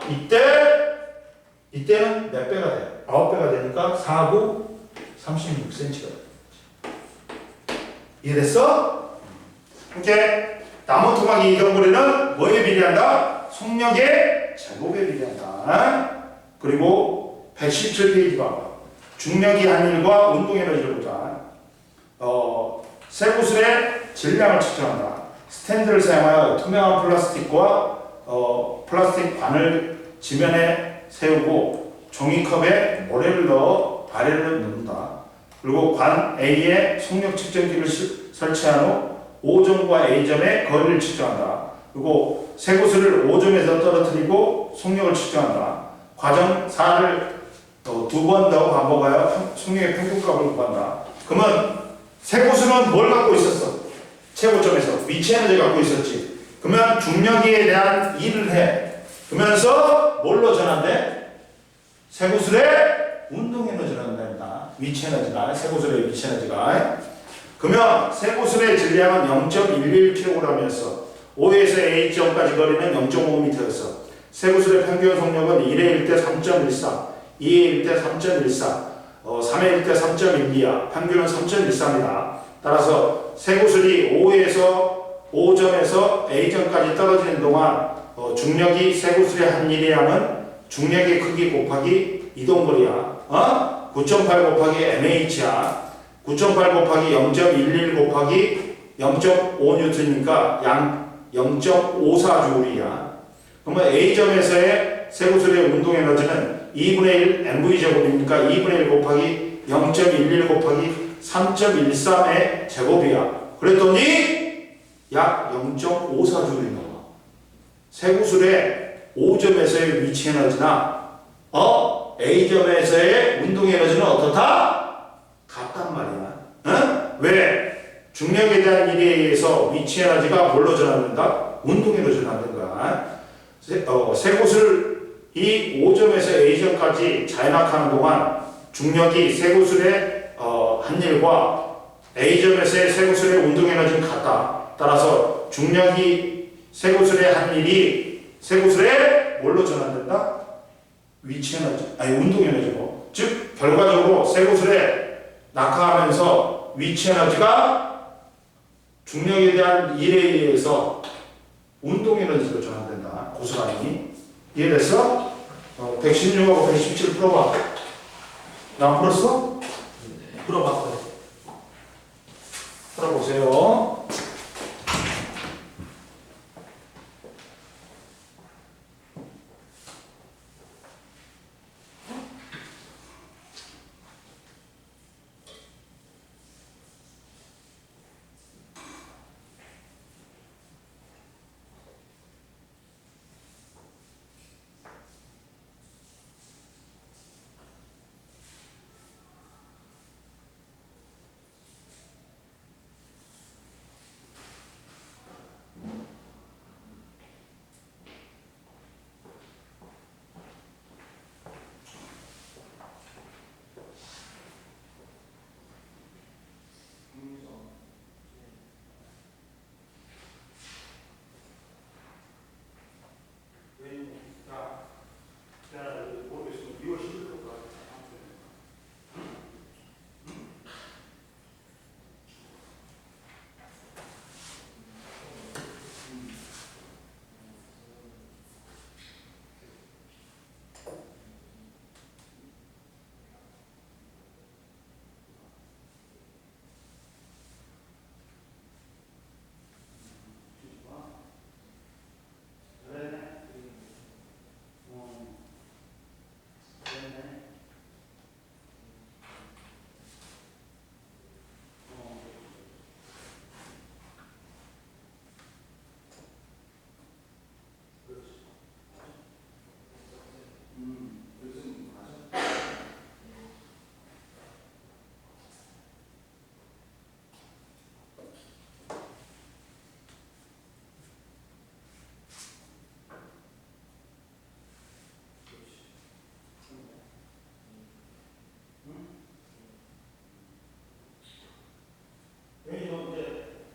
이때는 몇 배가 돼? 9배가 되니까 4, 9, 36cm가 돼. 이해됐어? 이렇게 나무 토막의 이동거리는 뭐에 비례한다? 속력의 제곱에 비례한다. 그리고 117페이지 봐봐. 중력이 한 일과 운동 에너지를 보자. 쇠구슬의 질량을 측정한다. 스탠드를 사용하여 투명한 플라스틱과 플라스틱 관을 지면에 세우고 종이컵에 모래를 넣어 바렐을 넣는다. 그리고 관 A에 속력 측정기를 설치한 후 O점과 A점의 거리를 측정한다. 그리고 쇠구슬을 O점에서 떨어뜨리고 속력을 측정한다. 과정 4를 2번 더 반복하여 속력의 평균값을 구한다. 그러면 쇠구슬은 뭘 갖고 있었어? 최고점에서 위치 에너지 갖고 있었지. 그러면 중력에 대한 일을 해. 그러면서 뭘로 전환돼? 쇠구슬의 운동 에너지를 한답니다. 위치 에너지가, 쇠구슬의 위치 에너지가. 그러면 쇠구슬의 질량은 0.11kg이었어. O에서 A점까지 거리는 0.5m였어. 쇠구슬의 평균 속력은 1의 1대 3.14, 2의 1대 3.14, 3의 1대 3.12야. 평균은 3.14입니다. 따라서 쇠구슬이 O점에서 A점까지 떨어지는 동안 중력이 쇠구슬의 한 일의 양은 중력의 크기 곱하기 이동거리야. 9.8 곱하기 mh야. 9.8 곱하기 0.11 곱하기 0.5N이니까 양 0.54J야. 그러면 A점에서의 쇠구슬의 운동 에너지는 2분의 1 mv제곱이니까 2분의 1 곱하기 0.11 곱하기 3.13의 제곱이야. 그랬더니 약 0.54J이 나와. 쇠구슬의 O점에서의 위치 에너지나 A점에서의 운동 에너지는 어떻다? 같단 말이야. 왜? 중력에 대한 일에 의해서 위치 에너지가 뭘로 전환된다? 운동 에너지로 전환된 거야. 쇠구슬이 O점에서 A점까지 자연학하는 동안 중력이 쇠구슬의 한 일과 A점에서의 쇠구슬의 운동 에너지는 같다. 따라서 중력이 쇠구슬의 한 일이 쇠구슬에 뭘로 전환된다? 위치 에너지, 아니 운동 에너지고, 즉 결과적으로 쇠구슬에 낙하하면서 위치 에너지가 중력에 대한 일에 의해서 운동 에너지로 전환된다. 고스란히 이해됐어? 116하고 117 풀어봐. 나 풀었어? 풀어봐. 풀어보세요.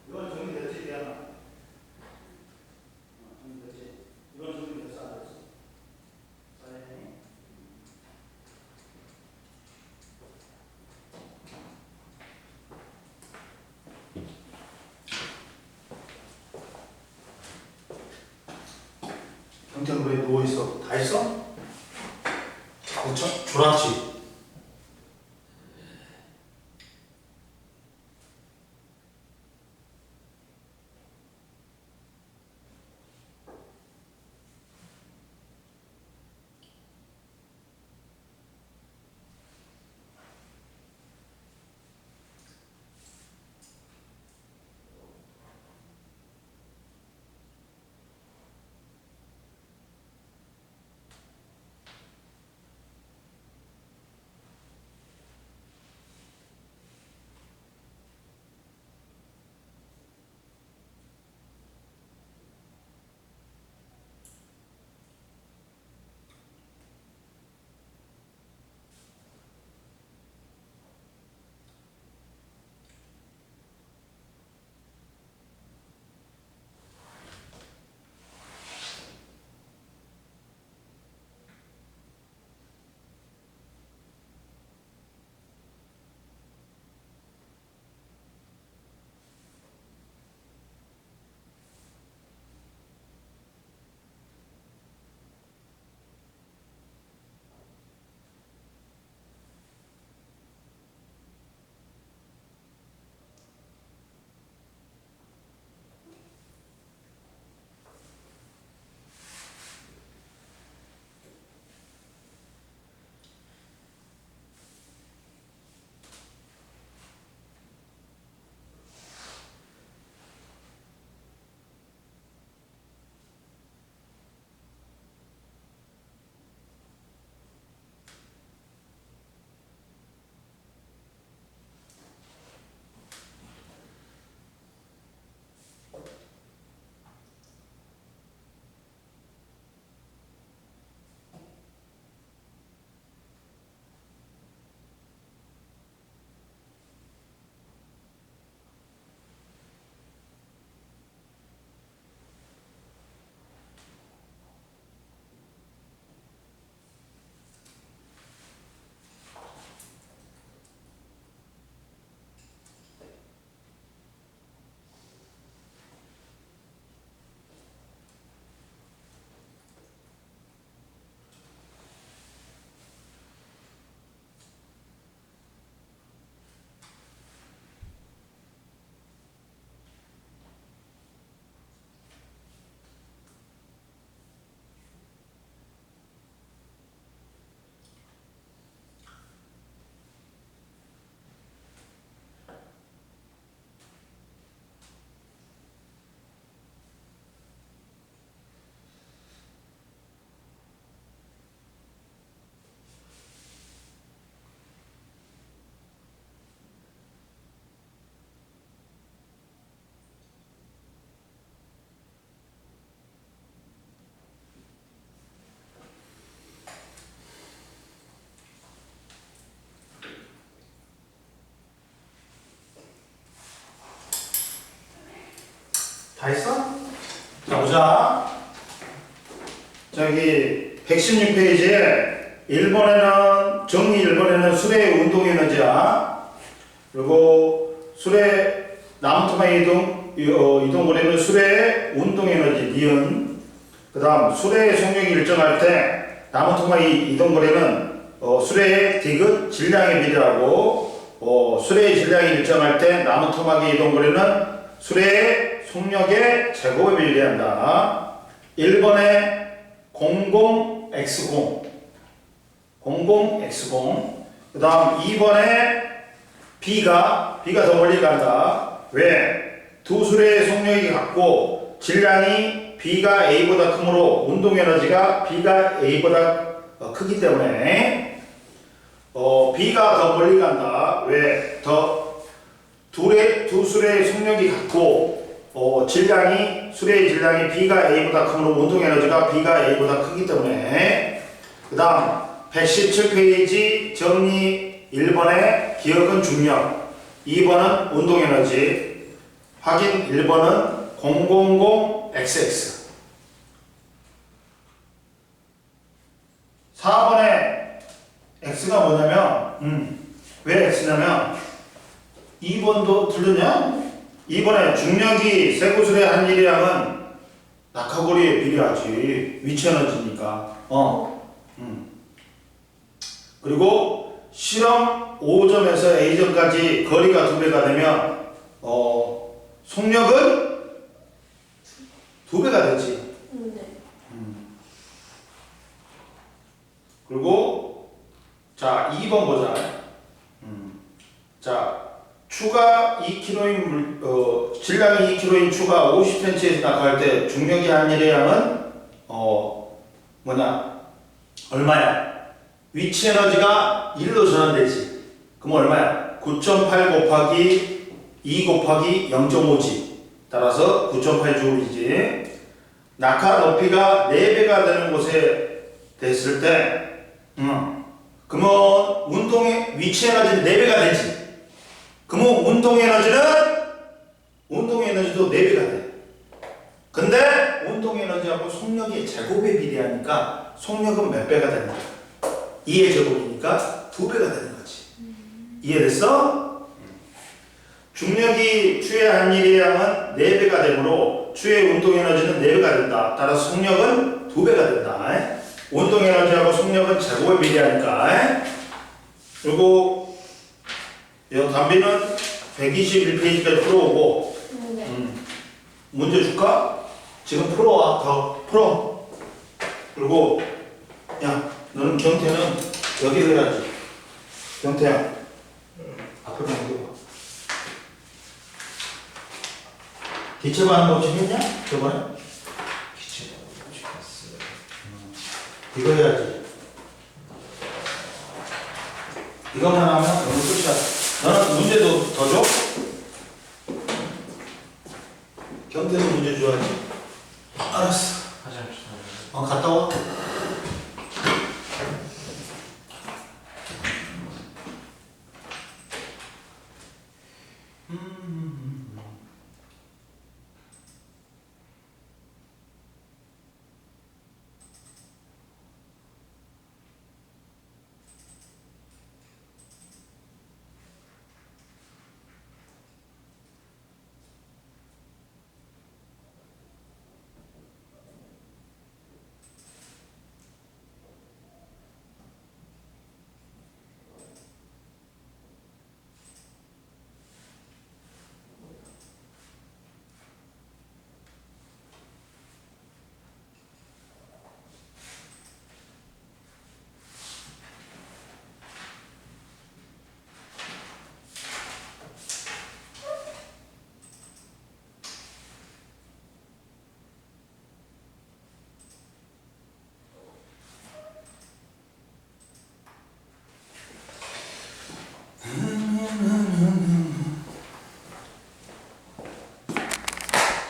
이건 정리됐지, 대안아? 정리됐지? 이건 정리됐어, 안 됐어? 사연이? 경태는 왜 누워있어? 다 했어? 그렇죠? 졸았지? 다 했어? 자, 보자. 저기 116페이지에 1번에는 정리 1번에는 수레의 운동 에너지야. 그리고 수레 나무토막의 이동거리는 수레의 운동 에너지 니은. 그다음 수레의 속력이 일정할 때 나무토막의 이동거리는 수레의 디귿 질량에 비례하고 수레의 질량이 일정할 때 나무토막의 이동거리는 수레의 속력의 제곱에 비례한다. 1번에 00x0 그 다음 2번에 B가 더 멀리 간다. 왜? 두 수레의 속력이 같고 질량이 B가 A보다 크므로 운동에너지가 B가 A보다 크기 때문에 B가 더 멀리 간다. 왜? 두 수레의 속력이 같고 수레의 질량이 B가 A보다 크므로 운동에너지가 B가 A보다 크기 때문에. 그 다음 117페이지 정리 1번에 기억은 중력, 2번은 운동에너지, 확인 1번은 000XX. 4번에 X가 뭐냐면 왜 X냐면 2번도 들렸냐? 2번에 중력이 세구슬의 한 일량은 낙하거리에 비례하지. 위치에너지니까. 그리고 실험 5점에서 A점까지 거리가 2배가 되면 속력은 2배가 되지. 네. 그리고 자 2번 보자. 자 추가 2kg인 질량이 2kg인 추가 50cm에서 낙하할 때 중력이 한 일의 양은 얼마야? 위치 에너지가 1로 전환되지. 그럼 얼마야? 9.8 곱하기 2 곱하기 0.5지. 따라서 9.8J이지. 낙하 높이가 4배가 되는 곳에 됐을 때 그러면 운동의 위치 에너지는 4배가 되지. 그러면 운동 에너지도 4배가 돼. 근데 운동 에너지하고 속력이 제곱에 비례하니까 속력은 몇 배가 되는 거야? 2의 제곱이니까 2배가 되는 거지. 이해됐어? 중력이 추의 한 일의 양은 4배가 되므로 추의 운동 에너지는 4배가 된다. 따라서 속력은 2배가 된다. 운동 에너지하고 속력은 제곱에 비례하니까. 그리고 이 담비는 121페이지까지 풀어오고 문제 줄까? 지금 풀어와. 더 풀어. 그리고 야 너는 경태는 여기를 해야지. 경태야 앞으로 넘겨봐. 기체반응 법칙 했냐? 저번에? 기체가 못찍었어요 이거 해야지. 이것만 하면 너무 끝이야. 너는 문제도 더 줘? 경태는 문제 줘야지. 알았어.